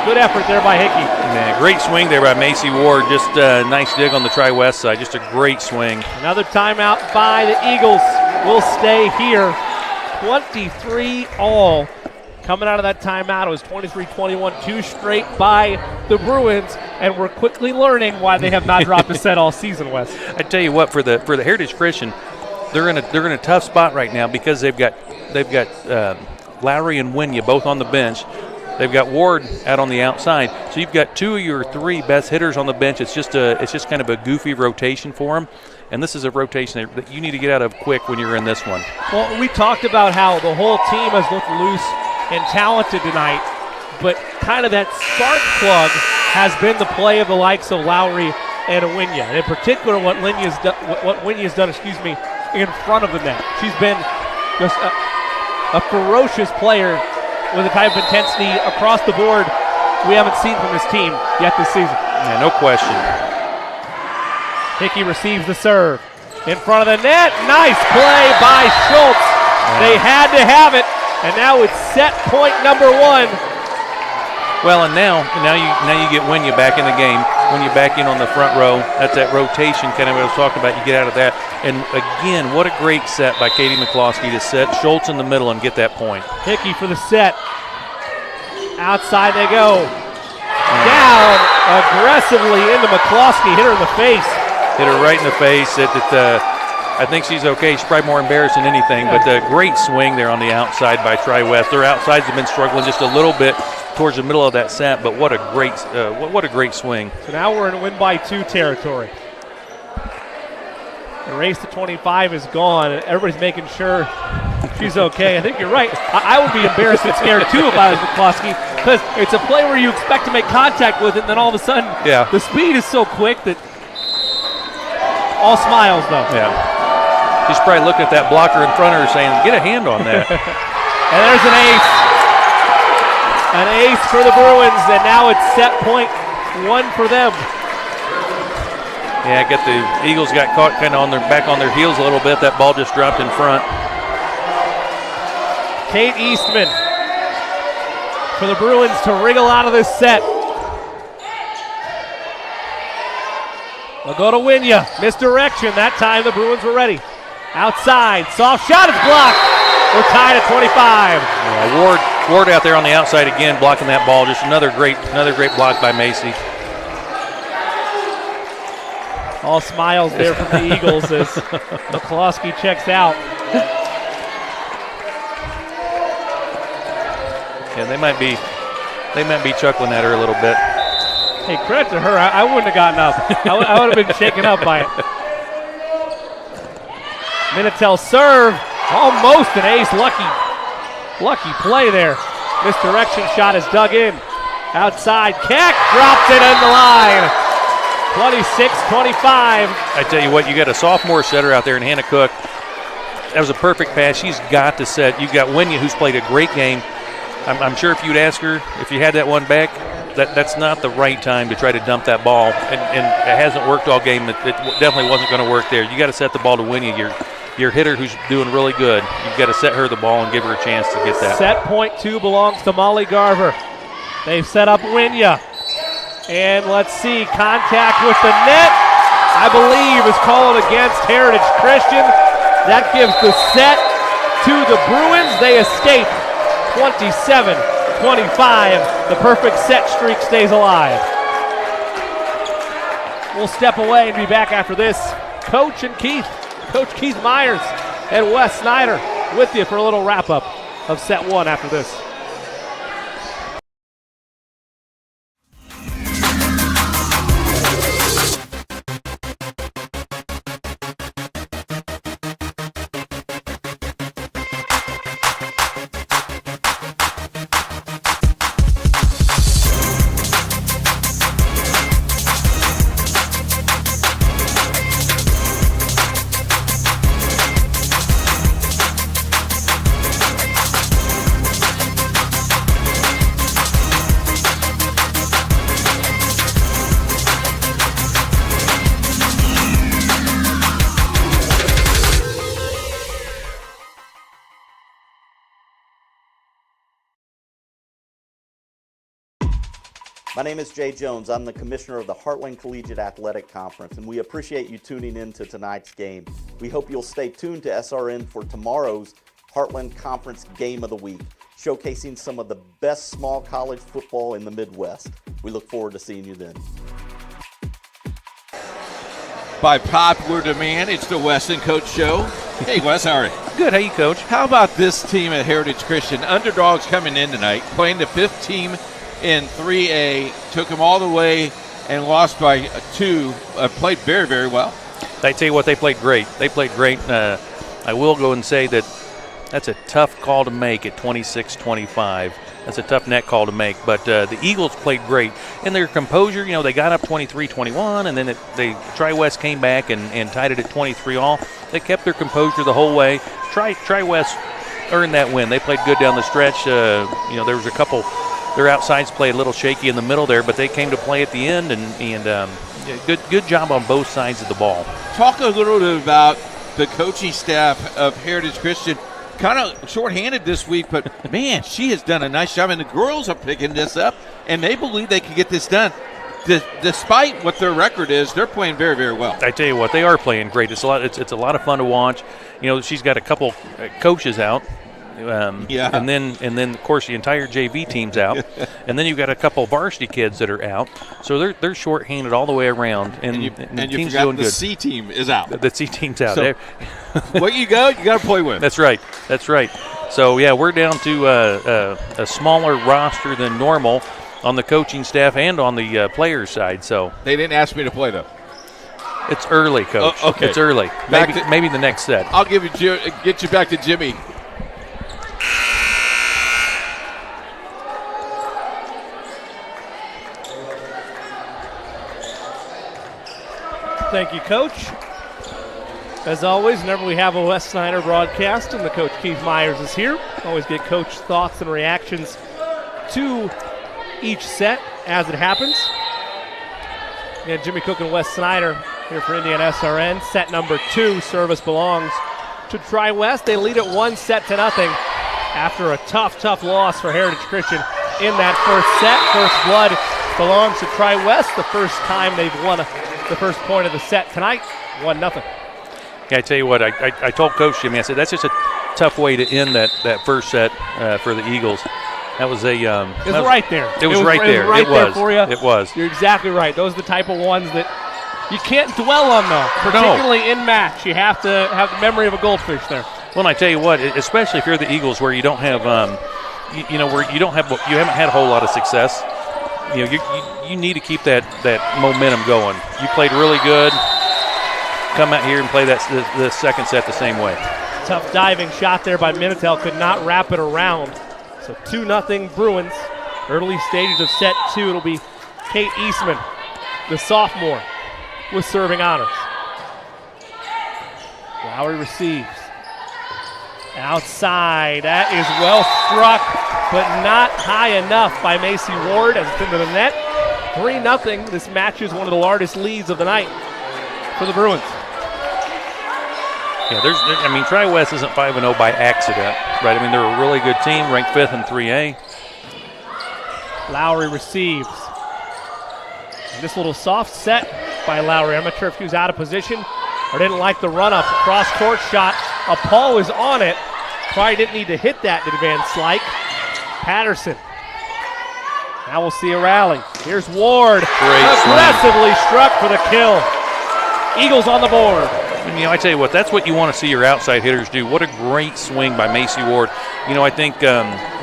Good effort there by Hickey. Man, great swing there by Macy Ward. Just a nice dig on the Tri-West side. Just a great swing. Another timeout by the Eagles. Will stay here. 23 all. Coming out of that timeout, it was 23-21, 2 straight by the Bruins, and we're quickly learning why they have not dropped a set all season, Wes. I tell you what, for the Heritage Christian, they're in a tough spot right now because they've got Lowry and Winya both on the bench. They've got Ward out on the outside, so you've got 2 of your 3 best hitters on the bench. It's just kind of a goofy rotation for them, and this is a rotation that you need to get out of quick when you're in this one. Well, we talked about how the whole team has looked loose and talented tonight, but kind of that spark plug has been the play of the likes of Lowry and Winya, and in particular what Winya's done, in front of the net. She's been just a ferocious player with a type of intensity across the board we haven't seen from this team yet this season. Yeah, no question. Hickey receives the serve. In front of the net, nice play by Schultz. Yeah. They had to have it, and now it's set point number 1. Well, and now you get Winya back in the game. When you're back in on the front row, that's that rotation kind of what I was talking about. You get out of that. And again, what a great set by Katie McCloskey to set Schultz in the middle and get that point. Hickey for the set. Outside they go. Down aggressively into McCloskey. Hit her in the face. Hit her right in the face. I think she's okay. She's probably more embarrassed than anything. But a great swing there on the outside by Tri-West. Their outsides have been struggling just a little bit towards the middle of that set, but what a great swing. So now we're in win by 2 territory. The race to 25 is gone. Everybody's making sure she's okay. I think you're right. I would be embarrassed and scared too if I was McCloskey, because it's a play where you expect to make contact with it, and then all of a sudden the speed is so quick that all smiles though. Yeah. She's probably looking at that blocker in front of her saying, get a hand on that. And there's an ace. An ace for the Bruins, and now it's set point 1 for them. Yeah, the Eagles got caught kind of back on their heels a little bit. That ball just dropped in front. Kate Eastman for the Bruins to wriggle out of this set. They'll go to Winya. Misdirection. That time the Bruins were ready. Outside. Soft shot is blocked. We're tied at 25. Yeah, Ward out there on the outside again, blocking that ball. Just another great block by Macy. All smiles there from the Eagles as McCloskey checks out. Yeah, they might be chuckling at her a little bit. Hey, credit to her. I wouldn't have gotten up. I would have been shaken up by it. Minitel serve. Almost an ace. Lucky play there. Misdirection shot is dug in. Outside. Keck drops it in the line. 26-25. I tell you what, you got a sophomore setter out there in Hannah Cook. That was a perfect pass. She's got to set. You've got Winya, who's played a great game. I'm sure if you'd ask her if you had that one back, that's not the right time to try to dump that ball. And it hasn't worked all game. It definitely wasn't going to work there. You got to set the ball to Winya. Your hitter who's doing really good. You've got to set her the ball and give her a chance to get that. Set point 2 belongs to Molly Garver. They've set up Winya. And let's see, contact with the net. I believe, is called against Heritage Christian. That gives the set to the Bruins. They escape 27-25. The perfect set streak stays alive. We'll step away and be back after this. Coach Keith Myers and Wes Snyder with you for a little wrap-up of set one after this. My name is Jay Jones. I'm the commissioner of the Heartland Collegiate Athletic Conference, and we appreciate you tuning in to tonight's game. We hope you'll stay tuned to SRN for tomorrow's Heartland Conference Game of the Week, showcasing some of the best small college football in the Midwest. We look forward to seeing you then. By popular demand, it's the Wes and Coach Show. Hey, Wes, how are you? Good. How you, Coach? How about this team at Heritage Christian? Underdogs coming in tonight, playing the fifth team in 3A, took them all the way and lost by 2. Played very, very well. I tell you what, they played great. They played great. I will go and say that that's a tough call to make at 26-25. That's a tough net call to make. But the Eagles played great. And their composure, they got up 23-21, and then Tri-West came back and tied it at 23-all. They kept their composure the whole way. Tri-West earned that win. They played good down the stretch. There was a couple. Their outsides played a little shaky in the middle there, but they came to play at the end, and good job on both sides of the ball. Talk a little bit about the coaching staff of Heritage Christian. Kind of shorthanded this week, but, man, she has done a nice job, and the girls are picking this up, and they believe they can get this done. Despite what their record is, they're playing very, very well. I tell you what, they are playing great. It's a lot of fun to watch. She's got a couple coaches out. And then of course the entire JV team's out, and then you've got a couple varsity kids that are out, so they're short-handed all the way around, and the team's doing good. The C team is out. The C team's out. So, what you got to play with. That's right. So yeah, we're down to a smaller roster than normal on the coaching staff and on the players side. So they didn't ask me to play though. It's early, Coach. Okay. It's early. Maybe the next set. I'll get you back to Jimmy. Thank you, Coach. As always, whenever we have a Wes Snyder broadcast and the Coach Keith Myers is here, always get Coach's thoughts and reactions to each set as it happens. Again, Jimmy Cook and Wes Snyder here for IndianaSRN. Set number 2, service belongs to Tri-West. They lead it 1-0 after a tough loss for Heritage Christian in that first set. First blood belongs to Tri-West. The first time they've won the first point of the set tonight, 1-0. Yeah, I tell you what, I told Coach Jimmy, I said that's just a tough way to end that first set for the Eagles. That was it was right there. It was right there. It was for you. It was. You're exactly right. Those are the type of ones that you can't dwell on, though, particularly in match. You have to have the memory of a goldfish there. Well, and I tell you what, especially if you're the Eagles, where you don't have, where you haven't had a whole lot of success. You need to keep that momentum going. You played really good. Come out here and play the second set the same way. Tough diving shot there by Minitel. Could not wrap it around. So 2-0 Bruins. Early stages of set 2. It'll be Kate Eastman, the sophomore, with serving honors. Lowry receives. Outside. That is well struck, but not high enough by Macy Ward as it's into the net. 3-0. This matches one of the largest leads of the night for the Bruins. Yeah, Tri-West isn't 5-0 by accident, right? They're a really good team, ranked 5th in 3A. Lowry receives. And this little soft set by Lowry. I'm not sure if he was out of position or didn't like the run-up. Cross-court shot. Paul was on it. Probably didn't need to hit that to advance like. Patterson. Now we'll see a rally. Here's Ward. Aggressively struck for the kill. Eagles on the board. And, I tell you what, that's what you want to see your outside hitters do. What a great swing by Macy Ward. I think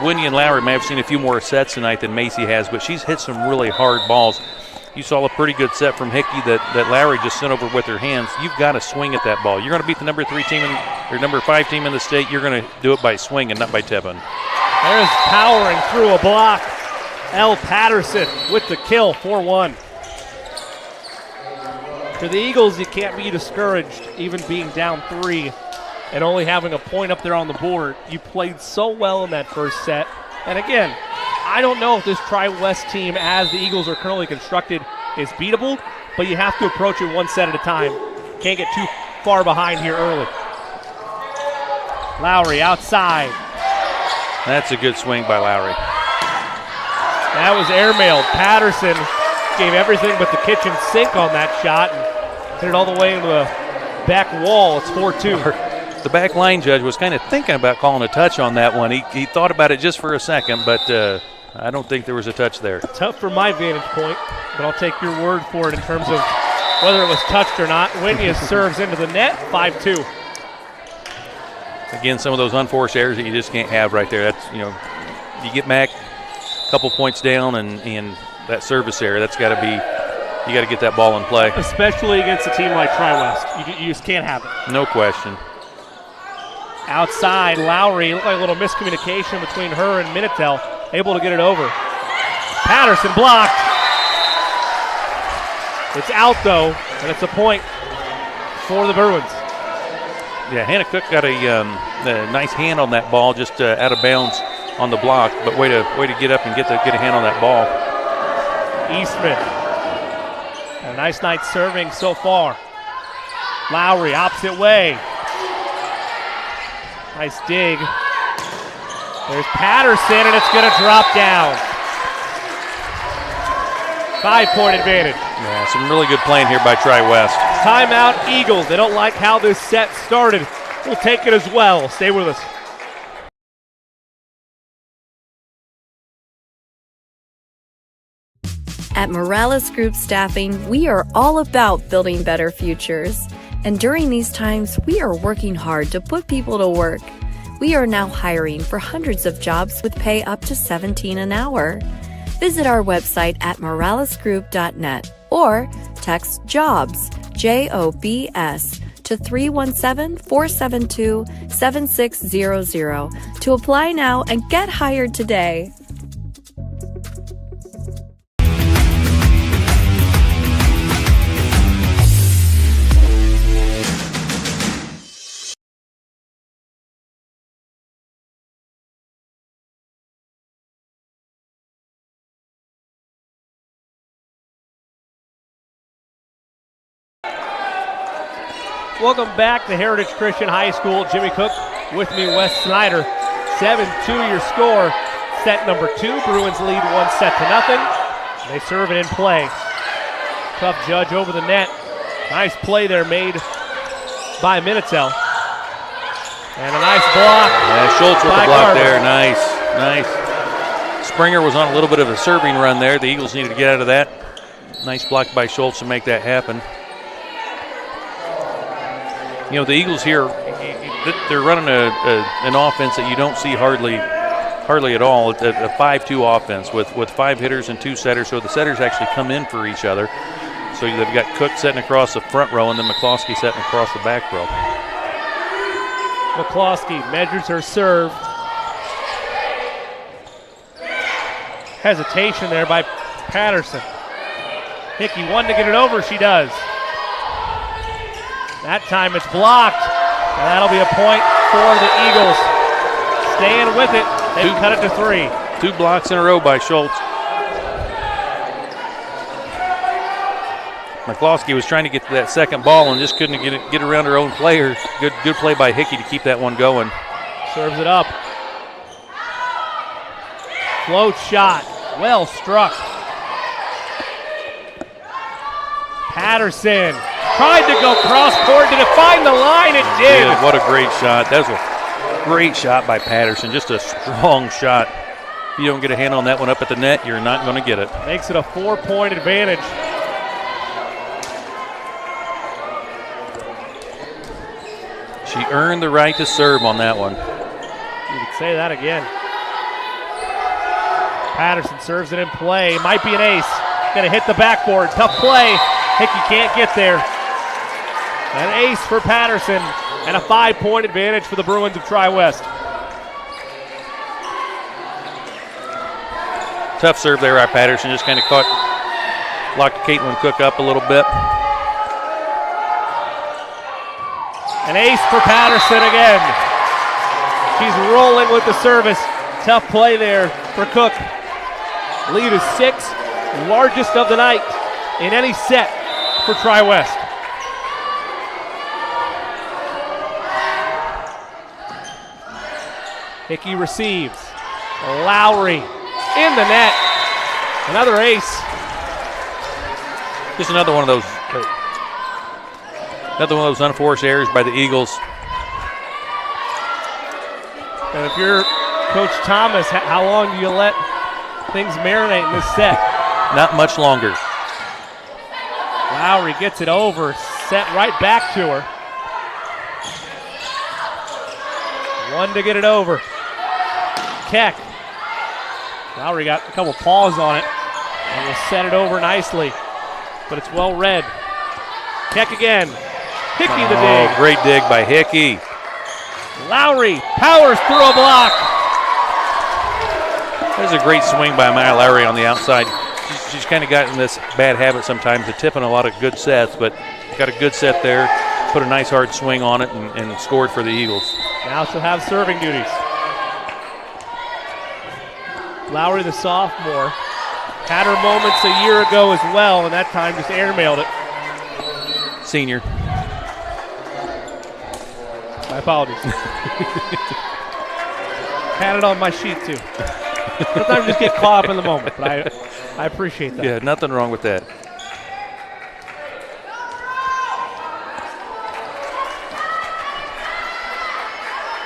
Whitney and Lowry may have seen a few more sets tonight than Macy has, but she's hit some really hard balls. You saw a pretty good set from Hickey that Lowry just sent over with her hands. You've got to swing at that ball. You're going to beat the number 3 team or number 5 team in the state. You're going to do it by swinging, not by tipping. There's powering through a block. L. Patterson with the kill, 4-1. For the Eagles, you can't be discouraged, even being down 3 and only having a point up there on the board. You played so well in that first set. And again, I don't know if this Tri-West team, as the Eagles are currently constructed, is beatable, but you have to approach it one set at a time. Can't get too far behind here early. Lowry outside. That's a good swing by Lowry. That was airmailed. Patterson gave everything but the kitchen sink on that shot and hit it all the way into the back wall. It's 4-2. The back line judge was kind of thinking about calling a touch on that one. He thought about it just for a second, but I don't think there was a touch there. Tough from my vantage point, but I'll take your word for it in terms of whether it was touched or not. Whitney serves into the net, 5-2. Again, some of those unforced errors that you just can't have right there. That's, you get back a couple points down and that service error, that's got to be, you got to get that ball in play. Especially against a team like Tri-West. You just can't have it. No question. Outside, Lowry, looked like a little miscommunication between her and Minitel, able to get it over. Patterson blocked. It's out though, and it's a point for the Bruins. Yeah, Hannah Cook got a nice hand on that ball, just out of bounds on the block, but way to get up and get a hand on that ball. Eastman, a nice night serving so far. Lowry, opposite way. Nice dig. There's Patterson, and it's going to drop down. 5-point advantage. Yeah, some really good playing here by Tri-West. Timeout, Eagles. They don't like how this set started. We'll take it as well. Stay with us. At Morales Group Staffing, we are all about building better futures. And during these times, we are working hard to put people to work. We are now hiring for hundreds of jobs with pay up to $17 an hour. Visit our website at moralesgroup.net or text JOBS, JOBS, to 317-472-7600 to apply now and get hired today. Welcome back to Heritage Christian High School. Jimmy Cook with me, Wes Snyder. 7-2 your score. Set number 2. Bruins lead 1-0. They serve it in play. Tough judge over the net. Nice play there made by Minitel. And a nice block. Yeah, Schultz with the block there. Nice. Springer was on a little bit of a serving run there. The Eagles needed to get out of that. Nice block by Schultz to make that happen. The Eagles here, they're running an offense that you don't see hardly at all. A 5-2 offense with 5 hitters and 2 setters. So the setters actually come in for each other. So they've got Cook setting across the front row and then McCloskey setting across the back row. McCloskey measures her serve. Hesitation there by Patterson. Hickey wanted to get it over. She does. That time it's blocked, and that'll be a point for the Eagles. Staying with it, they've cut it to 3. 2 blocks in a row by Schultz. McCloskey was trying to get to that second ball and just couldn't get around her own player. Good play by Hickey to keep that one going. Serves it up. Float shot, well struck. Patterson tried to go cross court. Did it find the line? It did. Yeah, what a great shot. That was a great shot by Patterson. Just a strong shot. If you don't get a hand on that one up at the net, you're not going to get it. Makes it a 4-point advantage. She earned the right to serve on that one. You could say that again. Patterson serves it in play. Might be an ace. Gonna hit the backboard. Tough play. Hickey can't get there. An ace for Patterson and a 5-point advantage for the Bruins of Tri-West. Tough serve there by Patterson. Just kind of locked Caitlin Cook up a little bit. An ace for Patterson again. She's rolling with the service. Tough play there for Cook. Lead is 6, largest of the night in any set for Tri-West. Hickey receives. Lowry in the net. Another ace. Just another one of those unforced errors by the Eagles. And if you're Coach Thomas, how long do you let things marinate in this set? Not much longer. Lowry gets it over, set right back to her. One to get it over. Keck. Lowry got a couple paws on it and will set it over nicely, but it's well read. Keck again. Hickey the dig. Great dig by Hickey. Lowry powers through a block. There's a great swing by Maya Lowry on the outside. She's kind of gotten this bad habit sometimes of tipping a lot of good sets, but got a good set there, put a nice hard swing on it, and scored for the Eagles. Now she'll have serving duties. Lowry, the sophomore, had her moments a year ago as well, and that time just airmailed it. Senior. My apologies. Had it on my sheet too. Sometimes just get caught up in the moment, but I appreciate that. Yeah, nothing wrong with that.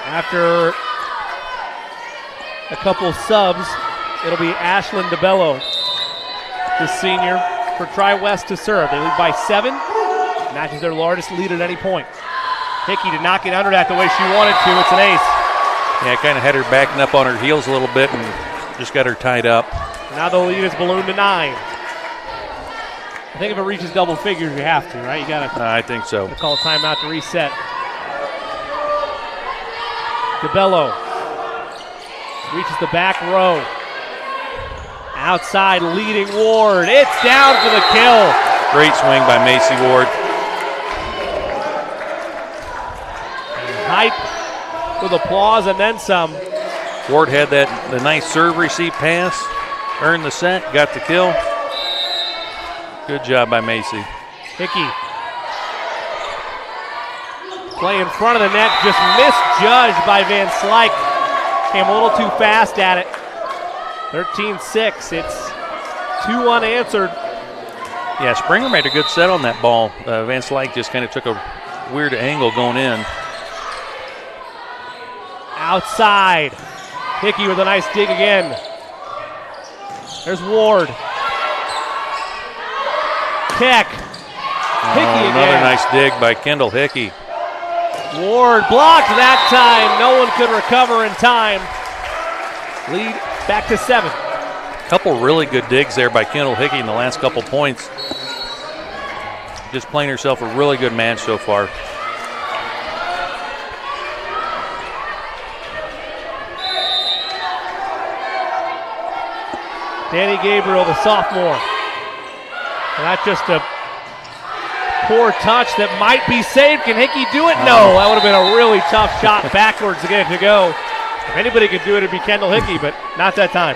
After a couple subs, it'll be Ashlyn DeBello, the senior, for Tri-West to serve. They lead by 7. Matches their largest lead at any point. Hickey did not get under that the way she wanted to. It's an ace. Yeah, kind of had her backing up on her heels a little bit and just got her tied up. Now the lead is ballooned to 9. I think if it reaches double figures, you have to, right? You got to. I think so. Call a timeout to reset. DeBello reaches the back row. Outside, leading Ward. It's down for the kill. Great swing by Macy Ward. Hype with applause and then some. Ward had the nice serve receive pass, earned the set, got the kill. Good job by Macy. Hickey. Play in front of the net, just misjudged by Van Slyke. Came a little too fast at it. 13-6, it's 2 unanswered. Yeah, Springer made a good set on that ball. Van Slyke just kind of took a weird angle going in. Outside. Hickey with a nice dig again. There's Ward. Keck. Hickey again. Another nice dig by Kendall Hickey. Ward blocked that time. No one could recover in time. Lead back to 7. Couple really good digs there by Kendall Hickey in the last couple points. Just playing herself a really good match so far. Danny Gabriel, the sophomore. And that's just a poor touch that might be saved. Can Hickey do it? No, that would have been a really tough shot backwards to get it to go. If anybody could do it, it'd be Kendall Hickey, but not that time.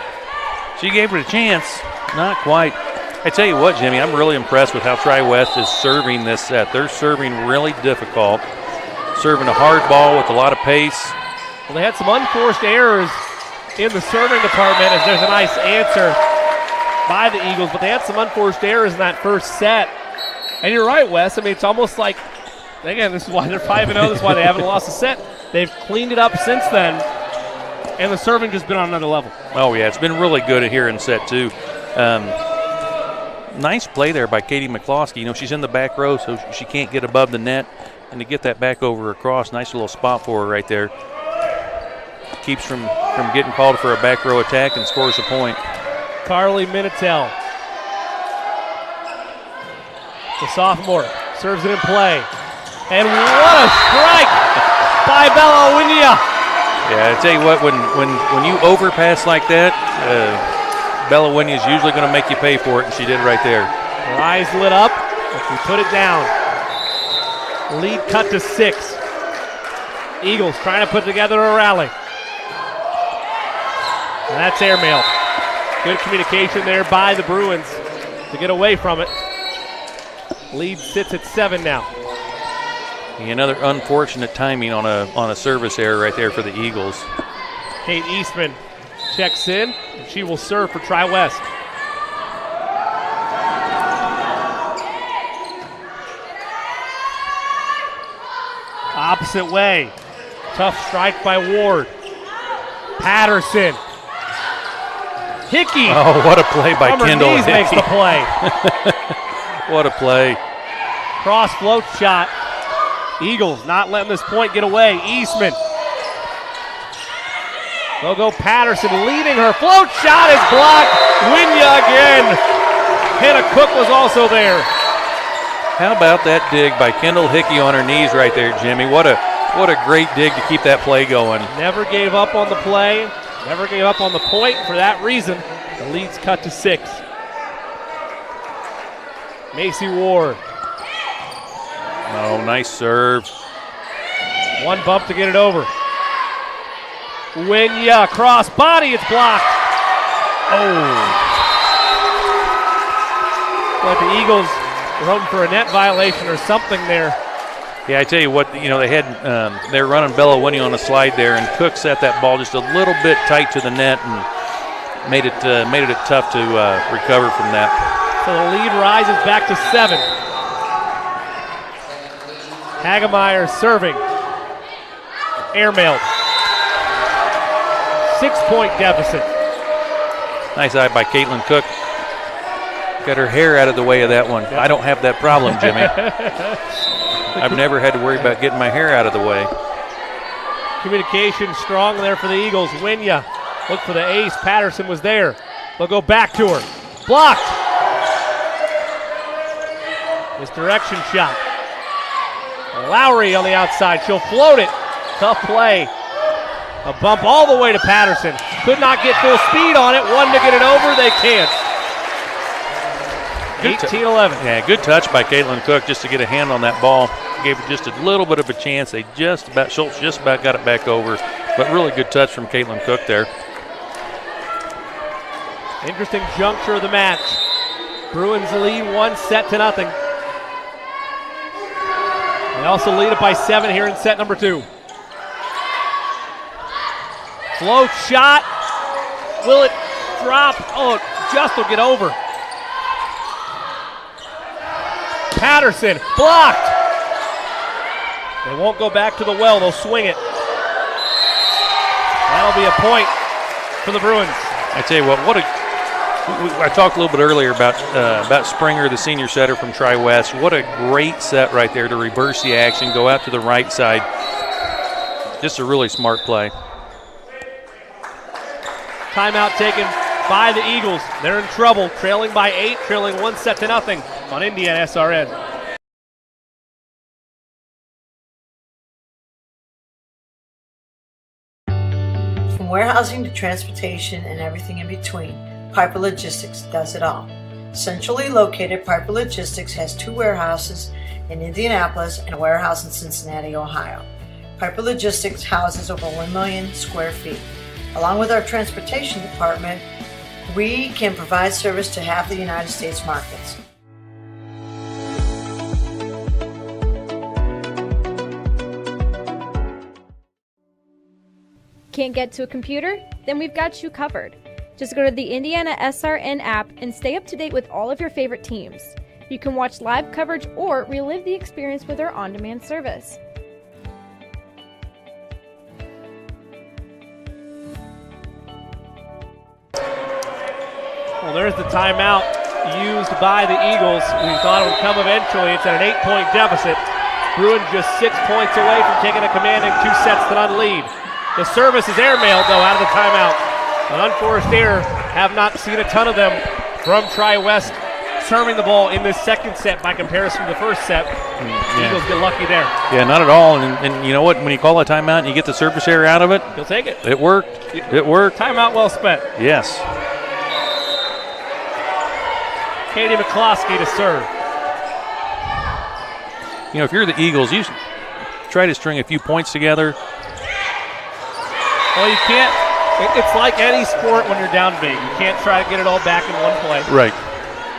She gave it a chance. Not quite. I tell you what, Jimmy, I'm really impressed with how Tri-West is serving this set. They're serving really difficult, serving a hard ball with a lot of pace. Well, they had some unforced errors in the serving department as there's a nice answer by the Eagles, but they had some unforced errors in that first set. And you're right, Wes. I mean, it's almost like, again, this is why they're 5-0. This is why they haven't lost a set. They've cleaned it up since then, and the serving just been on another level. Oh, yeah, it's been really good here in set two. Nice play there by Katie McCloskey. You know, she's in the back row, so she can't get above the net. And to get that back over across, nice little spot for her right there. Keeps from getting called for a back row attack and scores a point. Carly Minitel, the sophomore, serves it in play. And what a strike by Bella Winya. Yeah, I tell you what, when you overpass like that, Bella Winya is usually going to make you pay for it, and she did right there. Her eyes lit up, but she put it down. Lead cut to 6. Eagles trying to put together a rally. And that's airmailed. Good communication there by the Bruins to get away from it. Lead sits at 7 now. Another unfortunate timing on a service error right there for the Eagles. Kate Eastman checks in, and she will serve for Tri-West. Opposite way. Tough strike by Ward. Patterson. Hickey. Oh, what a play by Kendall Hickey. Makes the play. What a play. Cross float shot. Eagles not letting this point get away. Eastman. They'll go Patterson leading her. Float shot is blocked. Winya again. Hannah Cook was also there. How about that dig by Kendall Hickey on her knees right there, Jimmy? What a great dig to keep that play going. Never gave up on the play. Never gave up on the point. For that reason, the lead's cut to 6. Macy Ward. Oh, nice serve. One bump to get it over. Winya, cross body, it's blocked. Oh. Like the Eagles were hoping for a net violation or something there. Yeah, I tell you what, you know, they're running Bella Winya on a slide there, and Cook set that ball just a little bit tight to the net and made it tough to recover from that. So the lead rises back to 7. Hagemeyer serving. Airmailed. 6-point deficit. Nice eye by Caitlin Cook. Got her hair out of the way of that one. Yep. I don't have that problem, Jimmy. I've never had to worry about getting my hair out of the way. Communication strong there for the Eagles. Winya look for the ace. Patterson was there. They'll go back to her. Blocked. Misdirection shot. Lowry on the outside. She'll float it. Tough play. A bump all the way to Patterson. Could not get full speed on it. One to get it over. They can't. 18-11. Yeah, good touch by Caitlin Cook just to get a hand on that ball. Gave it just a little bit of a chance. Schultz just about got it back over. But really good touch from Caitlin Cook there. Interesting juncture of the match. Bruins lead 1-0. They also lead it by 7 here in set number 2. Float shot. Will it drop? Oh, just will get over. Patterson blocked. They won't go back to the well. They'll swing it. That'll be a point for the Bruins. I tell you what I talked a little bit earlier about Springer, the senior setter from Tri-West. What a great set right there to reverse the action, go out to the right side. Just a really smart play. Timeout taken by the Eagles. They're in trouble, trailing by 8, trailing 1-0 on IndianaSRN. From warehousing to transportation and everything in between, Piper Logistics does it all. Centrally located, Piper Logistics has 2 warehouses in Indianapolis and a warehouse in Cincinnati, Ohio. Piper Logistics houses over 1 million square feet. Along with our transportation department, we can provide service to half the United States markets. Can't get to a computer? Then we've got you covered. Just go to the IndianaSRN app and stay up to date with all of your favorite teams. You can watch live coverage or relive the experience with our on-demand service. Well, there's the timeout used by the Eagles. We thought it would come eventually. It's at an 8-point deficit. Bruins just 6 points away from taking a commanding 2 sets to none lead. The service is airmailed, though, out of the timeout. An unforced error. Have not seen a ton of them from Tri-West serving the ball in this second set by comparison to the first set. Eagles get lucky there. Yeah, not at all. And you know what? When you call a timeout and you get the service error out of it, you'll take it. It worked. It worked. Timeout well spent. Yes. Katie McCloskey to serve. You know, if you're the Eagles, you try to string a few points together. Well, you can't. It's like any sport when you're down big. You can't try to get it all back in one play. Right.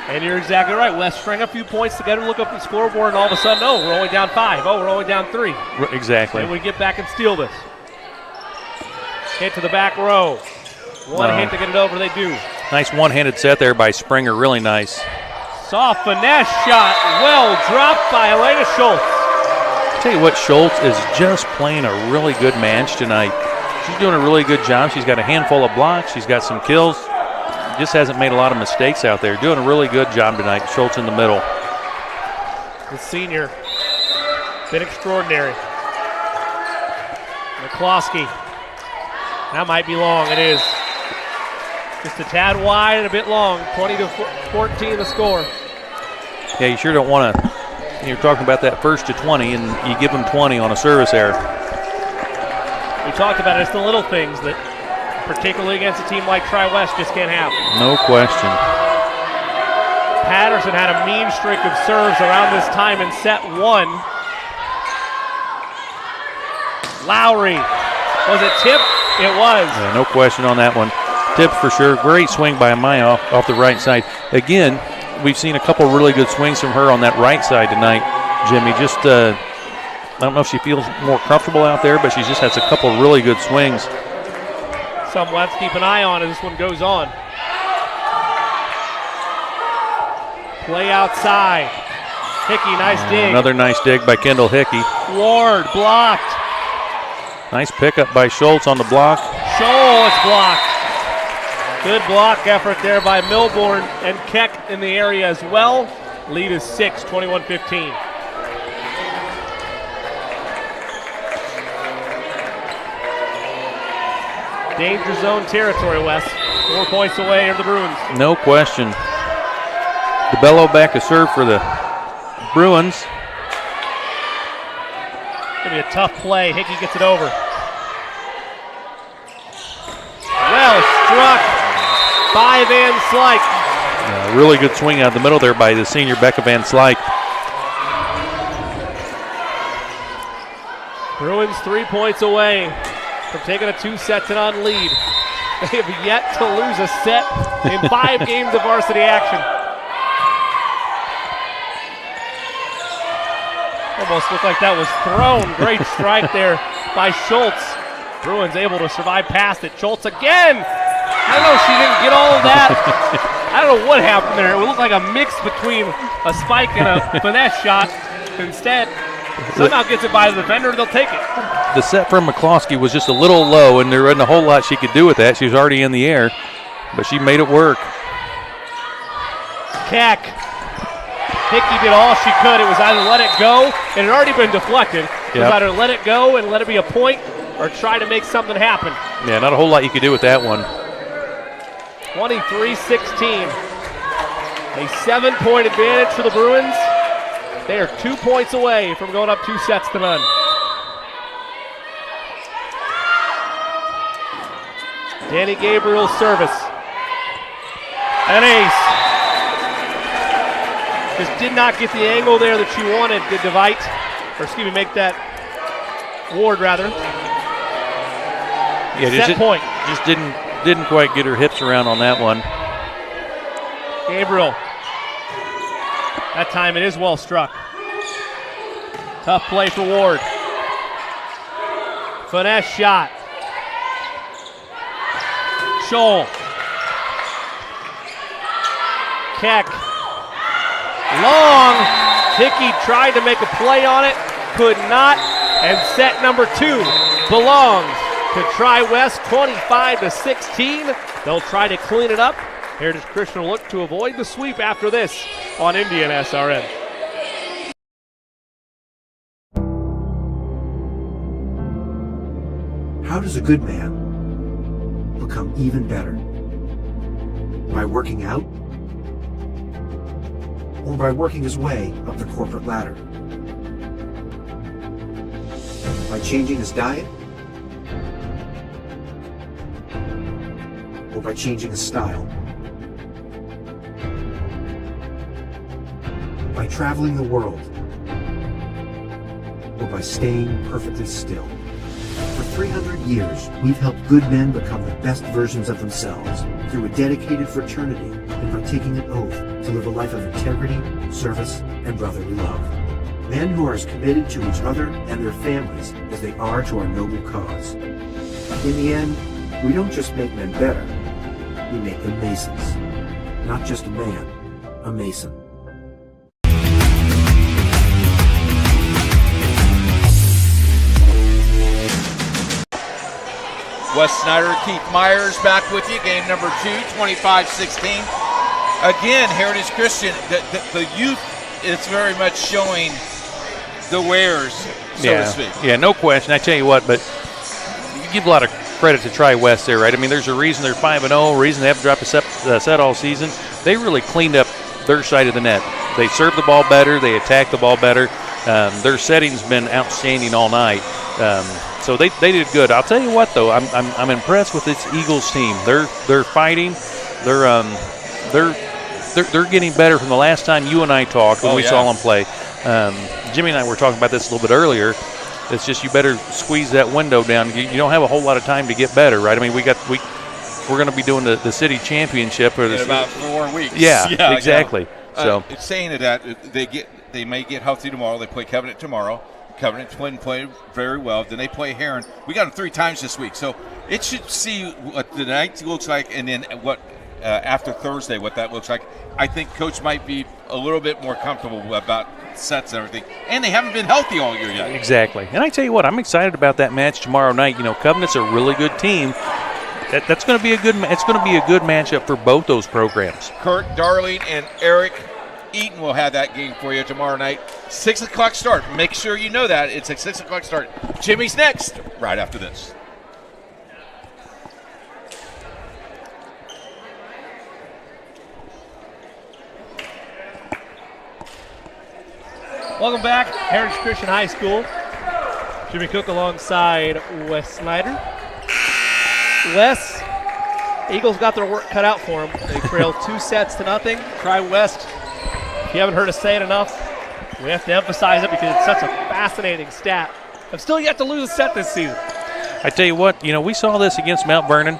And you're exactly right. Let's string a few points together, look up at the scoreboard, and all of a sudden, oh, we're only down 5. Oh, we're only down 3. Exactly. And we get back and steal this. Hit to the back row. One hit to get it over, they do. Nice one-handed set there by Springer, really nice. Soft finesse shot, well dropped by Elena Schultz. Tell you what, Schultz is just playing a really good match tonight. She's doing a really good job. She's got a handful of blocks. She's got some kills. Just hasn't made a lot of mistakes out there. Doing a really good job tonight. Schultz in the middle. The senior, been extraordinary. McCloskey. That might be long. It is. Just a tad wide and a bit long. 20-14 the score. Yeah, you sure don't want to. You're talking about that first to 20, and you give them 20 on a service error. We talked about it. It's the little things that, particularly against a team like Tri-West, just can't happen. No question. Patterson had a mean streak of serves around this time in set 1. Lowry. Was it tip? It was. Yeah, no question on that one. Tip for sure. Great swing by Amaya off the right side. Again, we've seen a couple really good swings from her on that right side tonight, Jimmy. Just, I don't know if she feels more comfortable out there, but she just has a couple really good swings. Something we'll have to keep an eye on as this one goes on. Play outside. Hickey, nice dig. Another nice dig by Kendall Hickey. Ward blocked. Nice pickup by Schultz on the block. Schultz blocked. Good block effort there by Milborn and Keck in the area as well. Lead is 6, 21-15. Danger zone territory, Wes. 4 points away are the Bruins. No question. DeBello back to serve for the Bruins. Gonna be a tough play. Hickey gets it over. Well struck by Van Slyke. Yeah, really good swing out the middle there by the senior Becca Van Slyke. Bruins 3 points away from taking a 2-set-to-none lead. They have yet to lose a set in 5 games of varsity action. Almost looked like that was thrown. Great strike there by Schultz. Bruins able to survive past it. Schultz again. I don't know if she didn't get all of that. I don't know what happened there. It looked like a mix between a spike and a finesse shot. Instead, somehow gets it by the defender. They'll take it. The set from McCloskey was just a little low, and there wasn't a whole lot she could do with that. She was already in the air, but she made it work. Keck. Hickey did all she could. It was either let it go, and it had already been deflected. It was either let it go and let it be a point, or try to make something happen. Yeah, not a whole lot you could do with that one. 23-16. A 7-point advantage for the Bruins. They are 2 points away from going up 2-0. Danny Gabriel's service. An ace. Just did not get the angle there that she wanted, did DeVite. Or excuse me, make that Ward rather. Yeah, set point. Just didn't quite get her hips around on that one. Gabriel. That time it is well struck. Tough play for Ward. Finesse shot. Scholl. Keck. Long. Hickey tried to make a play on it, could not, and set number 2 belongs to Tri-West, 25-16. They'll try to clean it up. Heritage Christian will look to avoid the sweep after this on IndianaSRN. How does a good man become even better? By working out? Or by working his way up the corporate ladder? By changing his diet? Or by changing his style? By traveling the world? Or by staying perfectly still? For 300 years, we've helped good men become the best versions of themselves through a dedicated fraternity and by taking an oath to live a life of integrity, service, and brotherly love. Men who are as committed to each other and their families as they are to our noble cause. In the end, we don't just make men better, we make them Masons. Not just a man, a Mason. Wes Snyder, Keith Myers back with you. Game number 2, 25-16. Again, Heritage Christian, the youth is very much showing the wares, so to speak. Yeah, no question. I tell you what, but you give a lot of credit to Tri-West there, right? I mean, there's a reason they're 5-0, reason they haven't dropped a set all season. They really cleaned up their side of the net. They serve the ball better. They attack the ball better. Their setting's been outstanding all night. So they did good. I'll tell you what, though, I'm impressed with this Eagles team. They're fighting. They're getting better from the last time you and I talked when we saw them play. Jimmy and I were talking about this a little bit earlier. It's just you better squeeze that window down. You don't have a whole lot of time to get better, right? I mean, we're going to be doing the city championship in about 4 weeks. Yeah, exactly. So it's saying that they may get healthy tomorrow. They play Covenant tomorrow. Covenant play very well. Then they play Heron. We got them 3 times this week, so it should see what the night looks like, and then what after Thursday what that looks like. I think Coach might be a little bit more comfortable about sets and everything, and they haven't been healthy all year yet. Exactly, and I tell you what, I'm excited about that match tomorrow night. You know, Covenant's a really good team. That's going to be it's going to be a good matchup for both those programs. Kurt Darling and Eric Eaton will have that game for you tomorrow night. 6 o'clock start. Make sure you know that. It's a 6 o'clock start. Jimmy's next, right after this. Welcome back, Heritage Christian High School. Jimmy Cook alongside Wes Snyder. Wes, Eagles got their work cut out for them. They trailed 2-0. Tri-West, if you haven't heard us say it enough, we have to emphasize it because it's such a fascinating stat. I've still yet to lose a set this season. I tell you what, we saw this against Mount Vernon.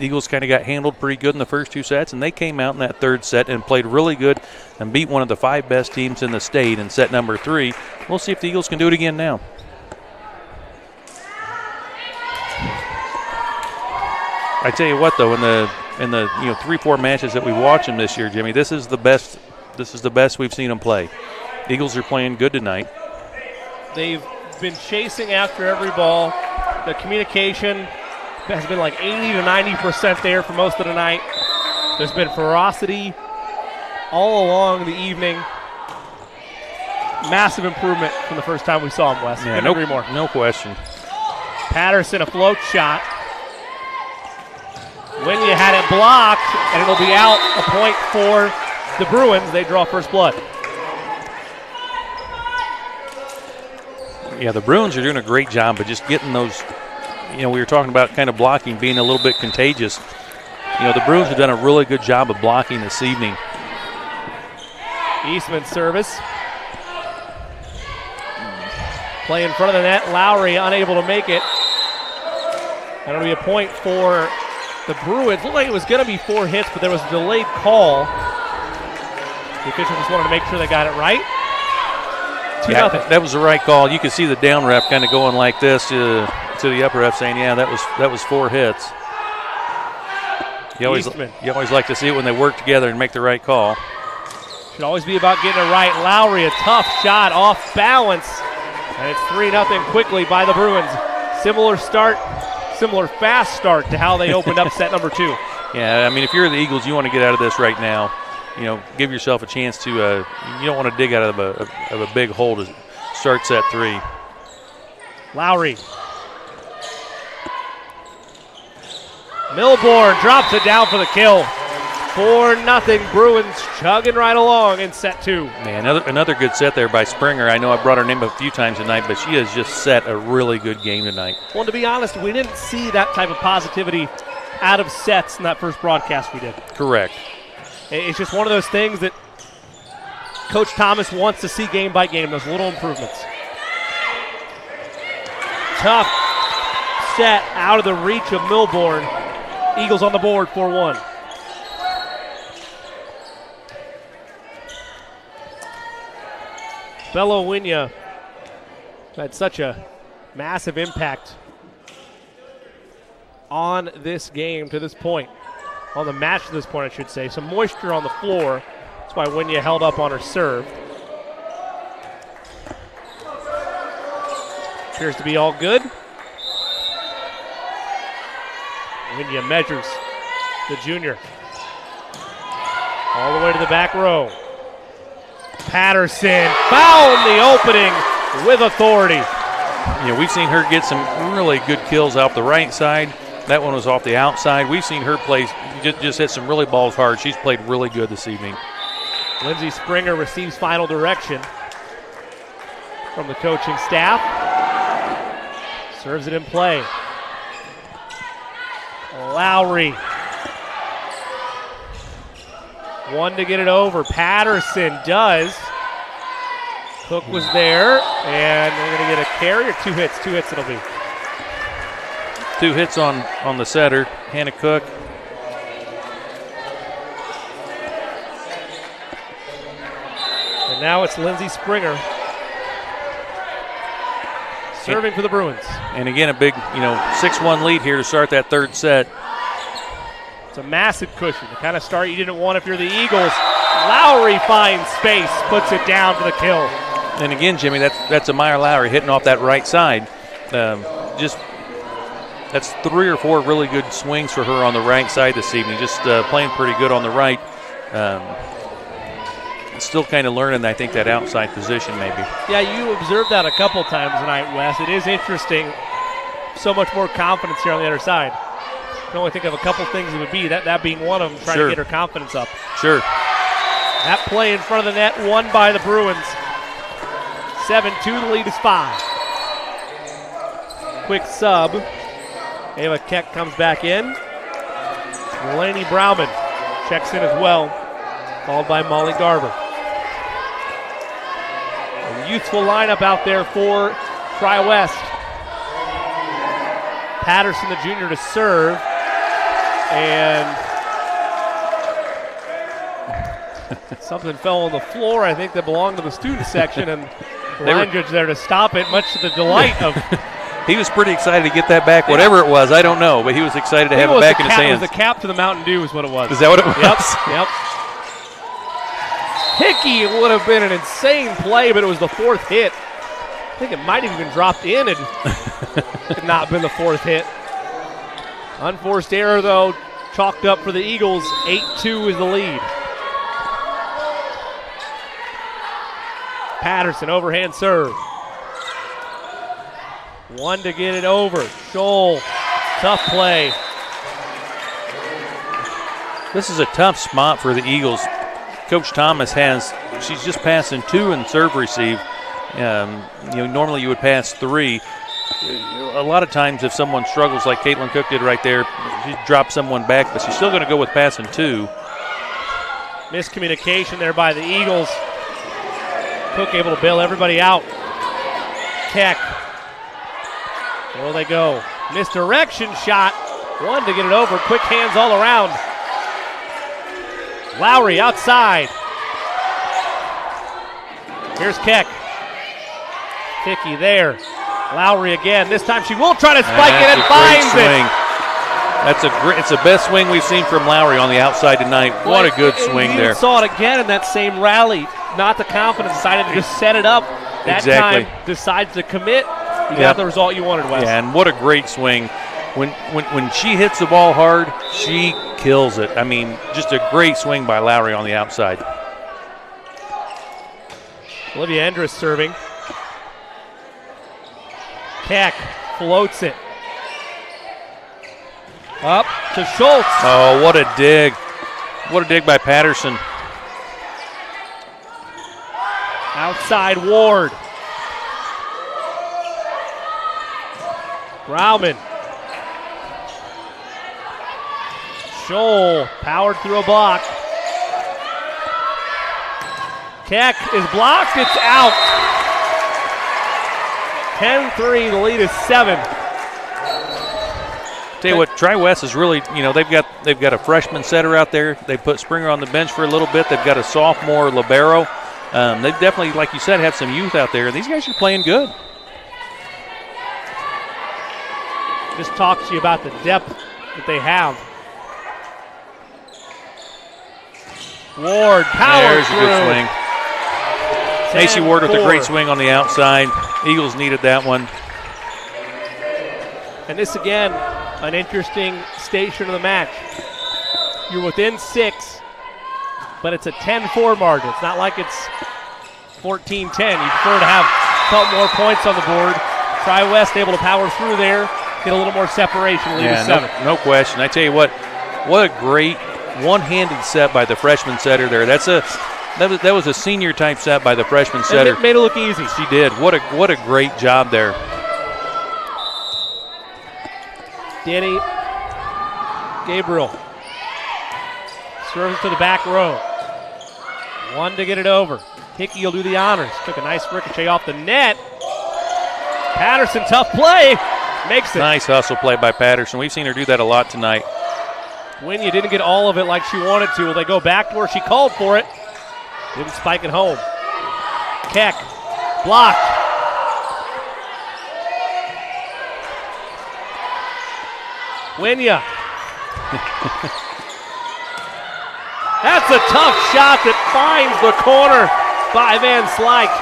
Eagles kind of got handled pretty good in the first 2 sets, and they came out in that 3rd set and played really good and beat one of the 5 best teams in the state in set number 3. We'll see if the Eagles can do it again now. I tell you what, though, in the 3-4 matches that we watched them this year, Jimmy, this is the best we've seen them play. Eagles are playing good tonight. They've been chasing after every ball. The communication has been like 80 to 90% there for most of the night. There's been ferocity all along the evening. Massive improvement from the first time we saw him, Wes. Yeah, no question. Patterson, a float shot. When you had it blocked, and it'll be out, a point for the Bruins. They draw first blood. Yeah, the Bruins are doing a great job of just getting those. We were talking about kind of blocking being a little bit contagious. The Bruins have done a really good job of blocking this evening. Eastman service. Play in front of the net. Lowry unable to make it. That'll be a point for the Bruins. Looked like it was going to be 4 hits, but there was a delayed call. The official just wanted to make sure they got it right. 2-0. That was the right call. You could see the down ref kind of going like this to the upper ref saying, yeah, that was 4 hits. You always like to see it when they work together and make the right call. Should always be about getting it right. Lowry, a tough shot off balance. And it's 3-0 quickly by the Bruins. Similar fast start to how they opened up set number 2. Yeah, I mean, if you're the Eagles, you want to get out of this right now. Give yourself a chance to, you don't want to dig out of a big hole to start set 3. Lowry. Milbourne drops it down for the kill. 4-0 Bruins chugging right along in set 2. Man, another good set there by Springer. I know I brought her name up a few times tonight, but she has just set a really good game tonight. Well, to be honest, we didn't see that type of positivity out of sets in that first broadcast we did. Correct. It's just one of those things that Coach Thomas wants to see game by game, those little improvements. Tough set out of the reach of Milbourne. Eagles on the board, 4-1. Bella Winya had such a massive impact on this game to this point, on the match to this point, I should say. Some moisture on the floor. That's why Winya held up on her serve. Appears to be all good. Winya measures the junior all the way to the back row. Patterson found the opening with authority. We've seen her get some really good kills off the right side. That one was off the outside. We've seen her play, just hit some really balls hard. She's played really good this evening. Lindsey Springer receives final direction from the coaching staff. Serves it in play. Lowry. One to get it over. Patterson does. Cook was there, and we're going to get a carry or 2 hits. 2 hits it'll be. 2 hits on the setter, Hannah Cook. And now it's Lindsey Springer serving for the Bruins. And again, a big, 6-1 lead here to start that third set. It's a massive cushion, the kind of start you didn't want if you're the Eagles. Lowry finds space, puts it down for the kill. And again, Jimmy, that's Amaya Lowry hitting off that right side. That's 3 or 4 really good swings for her on the right side this evening. Just playing pretty good on the right. Still kind of learning, I think, that outside position maybe. Yeah, you observed that a couple times tonight, Wes. It is interesting. So much more confidence here on the other side. I can only think of a couple things it would be, that being one of them, trying to get her confidence up. Sure. That play in front of the net, won by the Bruins. 7-2, the lead is 5. Quick sub. Ava Keck comes back in. Mulaney Brauman checks in as well, followed by Molly Garver. A youthful lineup out there for Tri-West. Patterson, the junior, to serve. And something fell on the floor, I think, that belonged to the student section, and the line judge there to stop it, much to the delight of... He was pretty excited to get that back, whatever it was. I don't know, but he was excited to have it back in his hands. It was the cap to the Mountain Dew is what it was. Is that what it was? Yep. Hickey would have been an insane play, but it was the 4th hit. I think it might have even dropped in and had not been the 4th hit. Unforced error, though, chalked up for the Eagles. 8-2 is the lead. Patterson, overhand serve. One to get it over. Scholl, tough play. This is a tough spot for the Eagles. Coach Thomas she's just passing 2 in serve receive. Normally you would pass 3. A lot of times if someone struggles like Caitlin Cook did right there, she drops someone back, but she's still going to go with passing 2. Miscommunication there by the Eagles. Cook able to bail everybody out. Keck. There they go. Misdirection shot. One to get it over. Quick hands all around. Lowry outside. Here's Keck. Hickey there. Lowry again. This time she will try to spike it and finds it. It's the best swing we've seen from Lowry on the outside tonight. What a good swing there. You saw it again in that same rally. Not the confidence, decided to just set it up. That time decides to commit. You got the result you wanted, Wes. Yeah, and what a great swing. When she hits the ball hard, she kills it. I mean, just a great swing by Lowry on the outside. Olivia Endress serving. Keck floats it. Up to Schultz. Oh, what a dig. What a dig by Patterson. Outside Ward. Grauman. Scholl powered through a block. Keck is blocked. It's out. 10-3. The lead is 7. Tell you what, Tri-West is really, they've got a freshman setter out there. They put Springer on the bench for a little bit. They've got a sophomore libero. They've definitely, like you said, have some youth out there. These guys are playing good. Just talk to you about the depth that they have. Ward, power There's through. a good swing. Macy Ward with a great swing on the outside. Eagles needed that one. And this again, an interesting station of the match. You're within 6, but it's a 10-4 margin. It's not like it's 14-10. You prefer to have a couple more points on the board. Tri-West able to power through there, get a little more separation, lead to 7. No question. I tell you what a great one-handed set by the freshman setter there. That was a senior type set by the freshman setter. And it made it look easy. She did. What a great job there. Danny Gabriel serves to the back row. One to get it over. Hickey will do the honors. Took a nice ricochet off the net. Patterson, tough play. Makes it. Nice hustle play by Patterson. We've seen her do that a lot tonight. Winya didn't get all of it like she wanted to. Will they go back to where she called for it? Didn't spike it home. Keck, blocked. Winya. That's a tough shot that finds the corner by Van Slyke.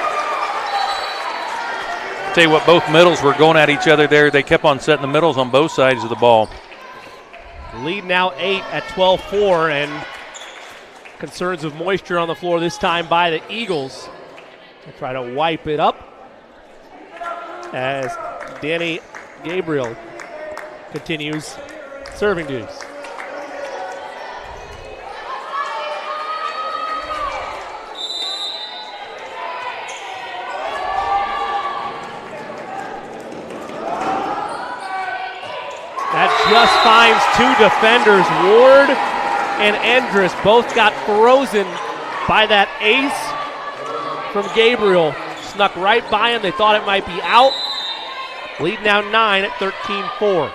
Tell you what, both middles were going at each other there. They kept on setting the middles on both sides of the ball. Lead now 8 at 12-4, and concerns of moisture on the floor this time by the Eagles. They try to wipe it up as Danny Gabriel continues serving duties. That just finds 2 defenders. Ward and Endress both got frozen by that ace from Gabriel. Snuck right by him. They thought it might be out. Lead now 9 at 13-4.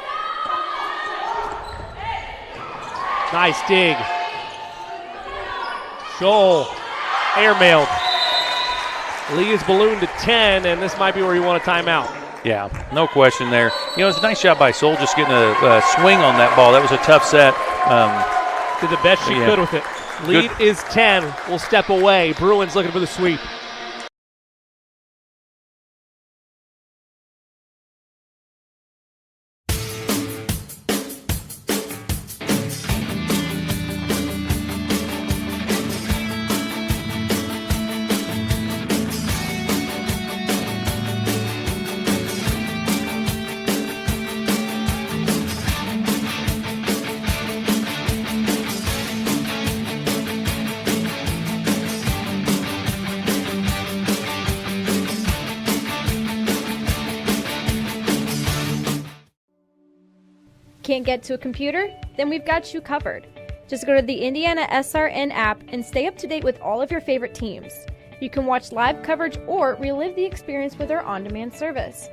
Nice dig. Scholl airmailed. Lead is ballooned to 10, and this might be where you want a timeout. Yeah, no question there. It's a nice job by Soul just getting a swing on that ball. That was a tough set. Did the best she could with it. Lead is 10. We'll step away. Bruins looking for the sweep. Can't get to a computer? Then we've got you covered. Just go to the IndianaSRN app and stay up to date with all of your favorite teams. You can watch live coverage or relive the experience with our on-demand service.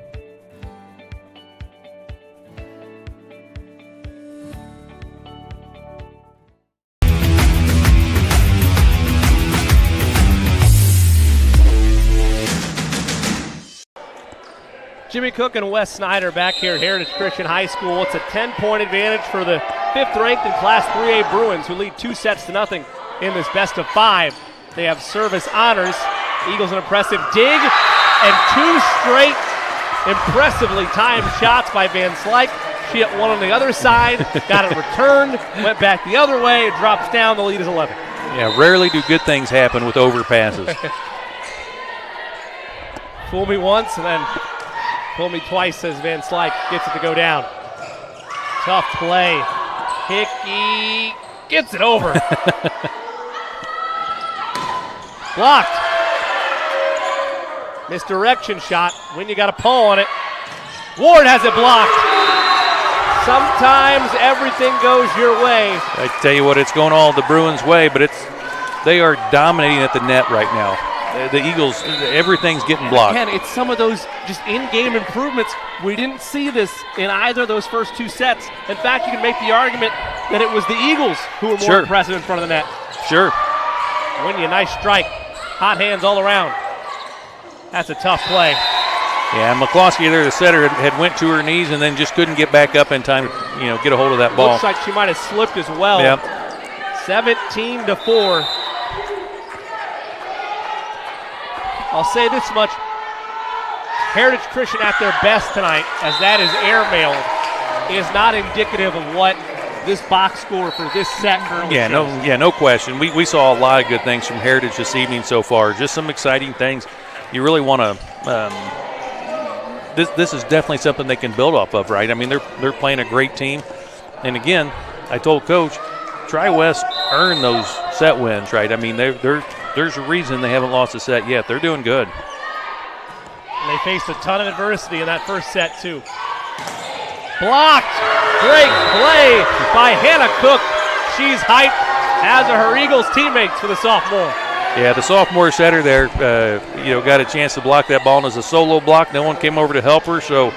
Jimmy Cook and Wes Snyder back here at Heritage Christian High School. It's a 10-point advantage for the 5th-ranked in Class 3A Bruins, who lead 2-0 in this best-of-5. They have service honors. Eagles an impressive dig, and 2 straight impressively timed shots by Van Slyke. She hit one on the other side, got it returned, went back the other way, it drops down, the lead is 11. Yeah, rarely do good things happen with overpasses. Fool me once and then fool me twice, says Van Slyke. Gets it to go down. Tough play. Hickey gets it over. Blocked. Misdirection shot. When you got a pull on it. Ward has it blocked. Sometimes everything goes your way. I tell you what, it's going all the Bruins' way, but they are dominating at the net right now. The Eagles, everything's getting blocked. Again, it's some of those just in-game improvements. We didn't see this in either of those first 2 sets. In fact, you can make the argument that it was the Eagles who were more impressive in front of the net. Sure. Wynja, nice strike. Hot hands all around. That's a tough play. Yeah, McCloskey there, the setter, had went to her knees and then just couldn't get back up in time to get a hold of that ball. Looks like she might have slipped as well. Yep. 17-4. I'll say this much. Heritage Christian at their best tonight, as that is airmailed, is not indicative of what this box score for this set currently shows. No question. We saw a lot of good things from Heritage this evening so far. Just some exciting things. You really want to this is definitely something they can build off of, right? I mean, they're playing a great team. And again, I told Coach, Tri-West earned those set wins, right? I mean, there's a reason they haven't lost a set yet. They're doing good. And they faced a ton of adversity in that first set, too. Blocked. Great play by Hannah Cook. She's hyped, as are her Eagles teammates for the sophomore. Yeah, the sophomore setter there, got a chance to block that ball, and as a solo block, no one came over to help her, so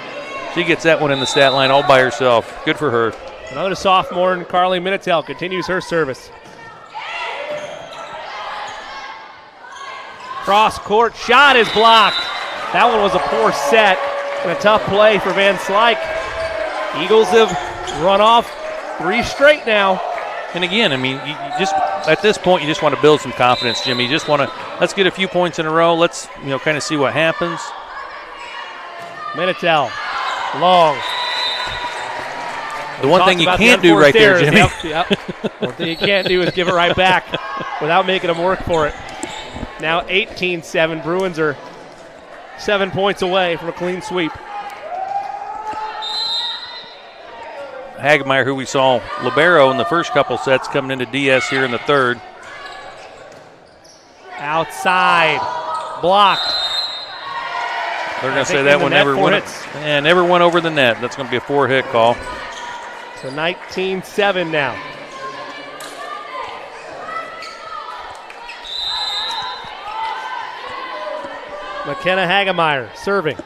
she gets that one in the stat line all by herself. Good for her. Another sophomore, and Carly Minitel continues her service. Cross court shot is blocked. That one was a poor set and a tough play for Van Slyke. Eagles have run off 3 straight now. And again, I mean, you just at this point, you just want to build some confidence, Jimmy. You just want to, let's get a few points in a row. Let's, kind of see what happens. Minitel, long. The one thing you can't do right there, Jimmy. Yep. One thing you can't do is give it right back without making them work for it. Now 18-7. Bruins are 7 points away from a clean sweep. Hagemeyer, who we saw libero in the first couple sets, coming into DS here in the third. Outside, blocked. They're going to say that one never went over the net. That's going to be a 4-hit call. So 19-7 now. McKenna Hagemeyer serving.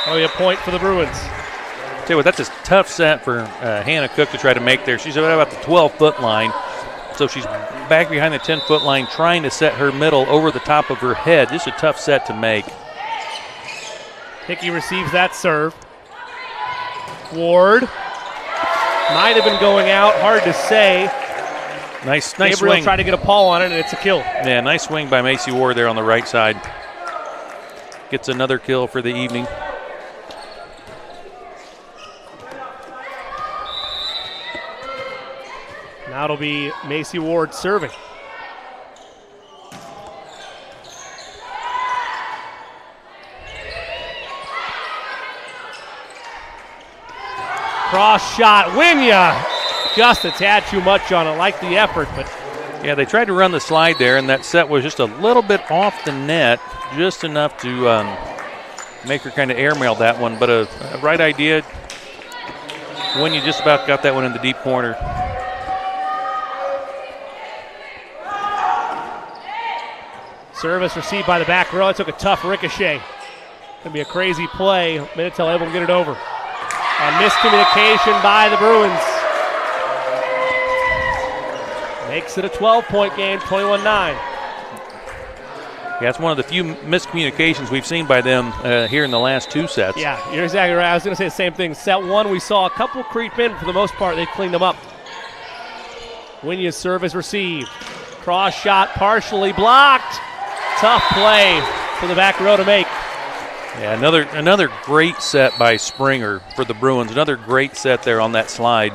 Oh, a point for the Bruins. Tell you what, that's a tough set for Hannah Cook to try to make there. She's about the 12-foot line, so she's back behind the 10-foot line trying to set her middle over the top of her head. Just a tough set to make. Hickey receives that serve. Ward might have been going out, hard to say. Nice Gabriel swing. Tried to get a paw on it, and it's a kill. Yeah, nice swing by Macy Ward there on the right side. Gets another kill for the evening. Now it'll be Macy Ward serving. Cross shot, Wynja. Just a tad too much on it, like the effort, but. Yeah, they tried to run the slide there, and that set was just a little bit off the net, just enough to make her kind of airmail that one, but a right idea when you just about got that one in the deep corner. Service received by the back row. It took a tough ricochet. Going to be a crazy play. Minitel able to get it over. And miscommunication by the Bruins. Makes it a 12-point game, 21-9. Yeah, it's one of the few miscommunications we've seen by them here in the last 2 sets. Yeah, you're exactly right. I was going to say the same thing. Set 1, we saw a couple creep in. For the most part, they cleaned them up. Winya's service received. Cross shot partially blocked. Tough play for the back row to make. Yeah, another great set by Springer for the Bruins. Another great set there on that slide.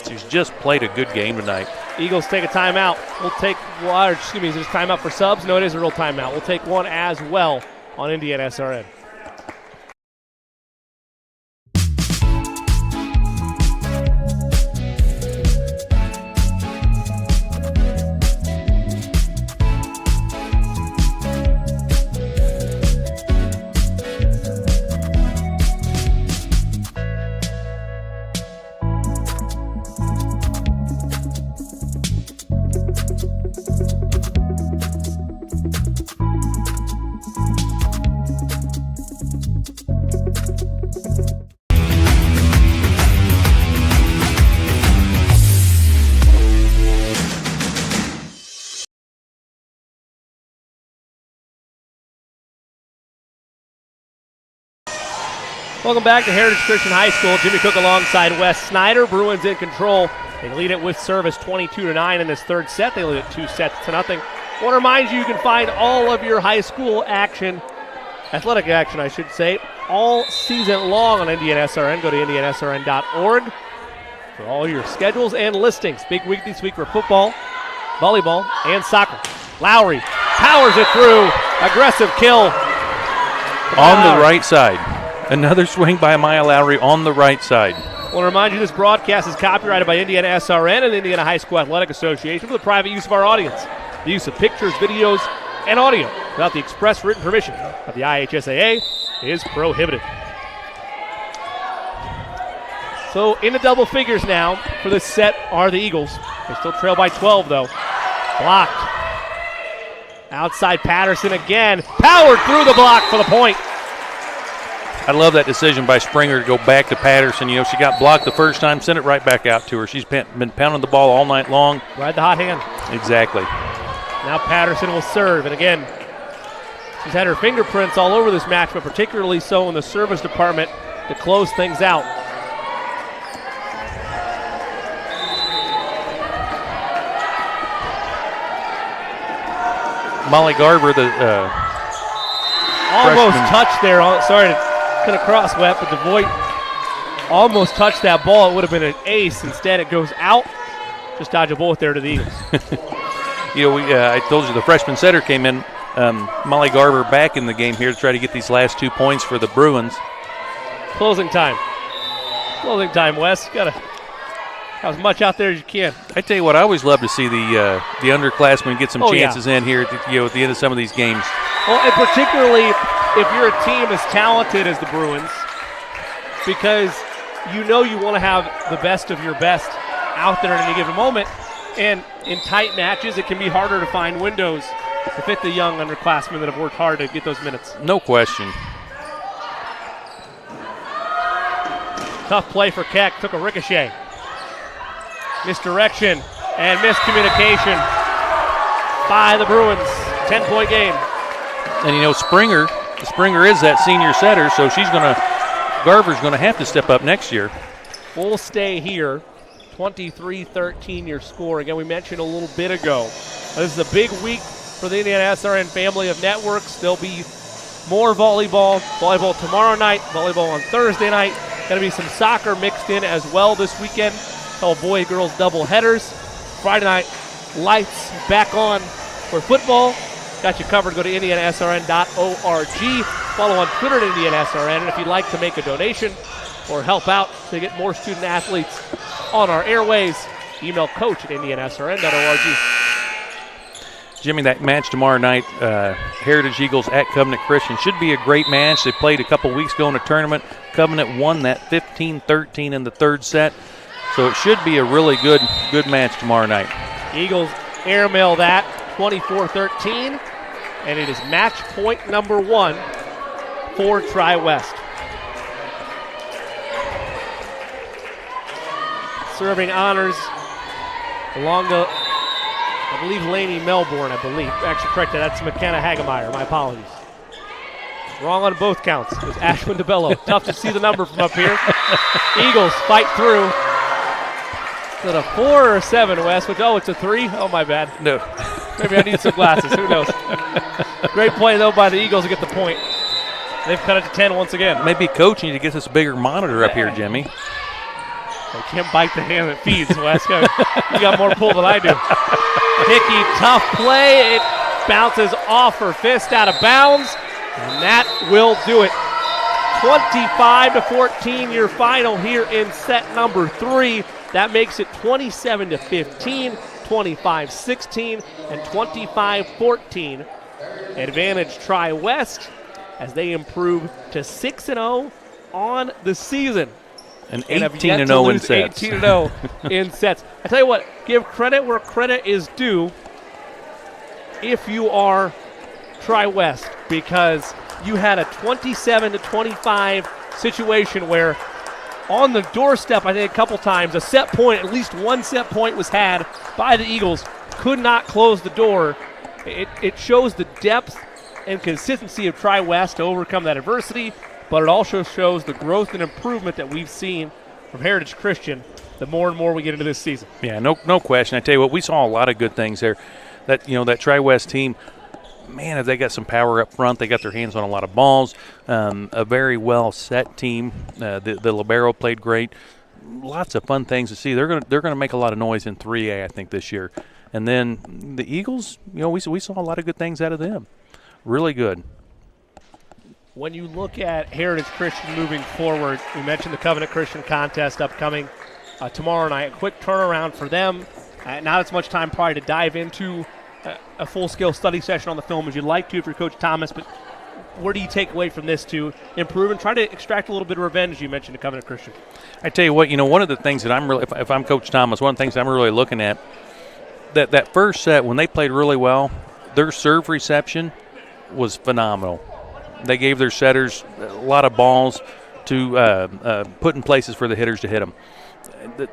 She's just played a good game tonight. Eagles take a timeout. Is this timeout for subs? No, it is a real timeout. We'll take one as well on IndianaSRN. Welcome back to Heritage Christian High School. Jimmy Cook alongside Wes Snyder. Bruins in control. They lead it with service 22-9 in this third set. They lead it 2-0. Want to remind you can find all of your high school action, athletic action I should say, all season long on IndianaSRN. Go to IndianaSRN.org for all your schedules and listings. Big week this week for football, volleyball, and soccer. Lowry powers it through. Aggressive kill. On the right side. Another swing by Maya Lowry on the right side. I want to remind you this broadcast is copyrighted by IndianaSRN and the Indiana High School Athletic Association for the private use of our audience. The use of pictures, videos, and audio without the express written permission of the IHSAA is prohibited. So in the double figures now for this set are the Eagles. They still trail by 12 though. Blocked. Outside Patterson again. Powered through the block for the point. I love that decision by Springer to go back to Patterson. You know, she got blocked the first time, sent it right back out to her. She's been pounding the ball all night long. Ride the hot hand. Exactly. Now Patterson will serve, and again, she's had her fingerprints all over this match, but particularly so in the service department to close things out. Molly Garber, the almost freshman. touched there. Sorry to kind of cross wet, but DeVoit almost touched that ball. It would have been an ace. Instead, it goes out. Just dodge a bullet there to the Eagles. You know, I told you the freshman setter came in. Molly Garber back in the game here to try to get these last 2 points for the Bruins. Closing time. Closing time, Wes. Got to have as much out there as you can. I tell you what, I always love to see the underclassmen get some chances in here at the end of some of these games. Well, and particularly if you're a team as talented as the Bruins, because you know you want to have the best of your best out there at any given moment. And in tight matches, it can be harder to find windows to fit the young underclassmen that have worked hard to get those minutes. No question. Tough play for Keck. Took a ricochet. Misdirection and miscommunication by the Bruins. 10-point game. And you know, Springer is that senior setter, so Garver's going to have to step up next year. We'll stay here. 23-13 your score. Again, we mentioned a little bit ago, this is a big week for the IndianaSRN family of networks. There'll be more volleyball tomorrow night, volleyball on Thursday night. Going to be some soccer mixed in as well this weekend. All boy-girls double headers. Friday night, lights back on for football. Got you covered. Go to IndianaSRN.org. Follow on Twitter at IndianaSRN. And if you'd like to make a donation or help out to get more student athletes on our airways, email coach at IndianaSRN.org. Jimmy, that match tomorrow night, Heritage Eagles at Covenant Christian, should be a great match. They played a couple weeks ago in a tournament. Covenant won that 15-13 in the third set. So it should be a really good match tomorrow night. Eagles airmail that 24-13, and it is match point number 1 for Tri-West. Serving honors along the I believe Laney Melbourne, Actually, correct that. That's McKenna Hagemeyer. My apologies. Wrong on both counts. It was Ashwin DeBello. Tough to see the number from up here. Eagles fight through. Is it a 4 or a 7, Wes? It's a 3? Oh, my bad. No. Maybe I need some glasses. Who knows? Great play, though, by the Eagles to get the point. They've cut it to 10 once again. Maybe coach needs to get this bigger monitor up here, Jimmy. They can't bite the hand that feeds, Wes. You got more pull than I do. Hickey, tough play. It bounces off her fist out of bounds, and that will do it. 25-14, your final here in set number 3. That makes it 27-15, 25-16, and 25-14. Advantage Tri-West as they improve to 6-0 on the season. And 18-0 in sets. 18-0 in sets. I tell you what, give credit where credit is due if you are Tri-West, because you had a 27-25 situation where on the doorstep, I think a couple times, a set point, at least one set point was had by the Eagles. Could not close the door. It shows the depth and consistency of Tri-West to overcome that adversity, but it also shows the growth and improvement that we've seen from Heritage Christian the more and more we get into this season. Yeah, no question. I tell you what, we saw a lot of good things there. That Tri-West team, man, they got some power up front. They got their hands on a lot of balls. A very well set team. The libero played great. Lots of fun things to see. They're gonna make a lot of noise in 3A, I think, this year. And then the Eagles, we saw a lot of good things out of them. Really good. When you look at Heritage Christian moving forward, we mentioned the Covenant Christian contest upcoming tomorrow night. A quick turnaround for them. Not as much time probably to dive into a full-scale study session on the film as you'd like to if you're Coach Thomas, but where do you take away from this to improve and try to extract a little bit of revenge, you mentioned, to Covenant Christian? I tell you what, one of the things that I'm really, if I'm Coach Thomas, one of the things I'm really looking at, that first set, when they played really well, their serve reception was phenomenal. They gave their setters a lot of balls to put in places for the hitters to hit them.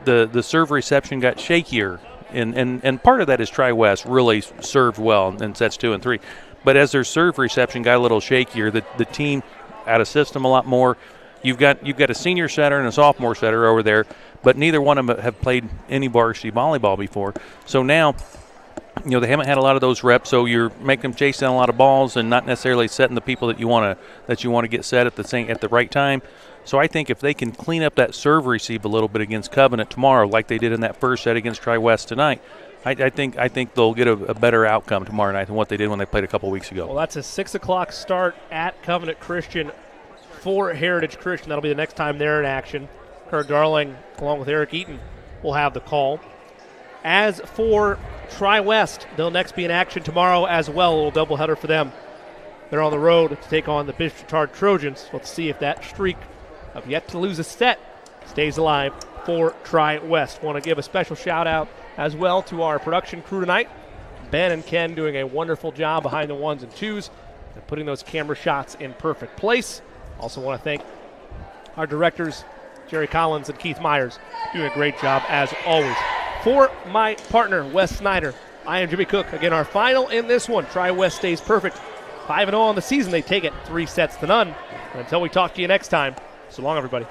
The serve reception got shakier, and part of that is Tri-West really served well in sets 2 and 3. But as their serve reception got a little shakier, the team out of system a lot more. You've got a senior setter and a sophomore setter over there, but neither one of them have played any varsity volleyball before. So now, they haven't had a lot of those reps, so you're making them chase down a lot of balls and not necessarily setting the people that you want to get set at the right time. So I think if they can clean up that serve receive a little bit against Covenant tomorrow, like they did in that first set against Tri-West tonight, I think they'll get a better outcome tomorrow night than what they did when they played a couple weeks ago. Well, that's a 6 o'clock start at Covenant Christian for Heritage Christian. That'll be the next time they're in action. Kurt Darling, along with Eric Eaton, will have the call. As for Tri-West, they'll next be in action tomorrow as well. A little doubleheader for them. They're on the road to take on the Bishop Chatard Trojans. Let's see if that streak of yet to lose a set stays alive for Tri-West. Want to give a special shout-out as well to our production crew tonight. Ben and Ken doing a wonderful job behind the 1s and 2s and putting those camera shots in perfect place. Also want to thank our directors, Jerry Collins and Keith Myers, doing a great job as always. For my partner, Wes Snyder, I am Jimmy Cook. Again, our final in this one. Tri-West stays perfect. 5-0 on the season. They take it 3-0. And until we talk to you next time, so long, everybody.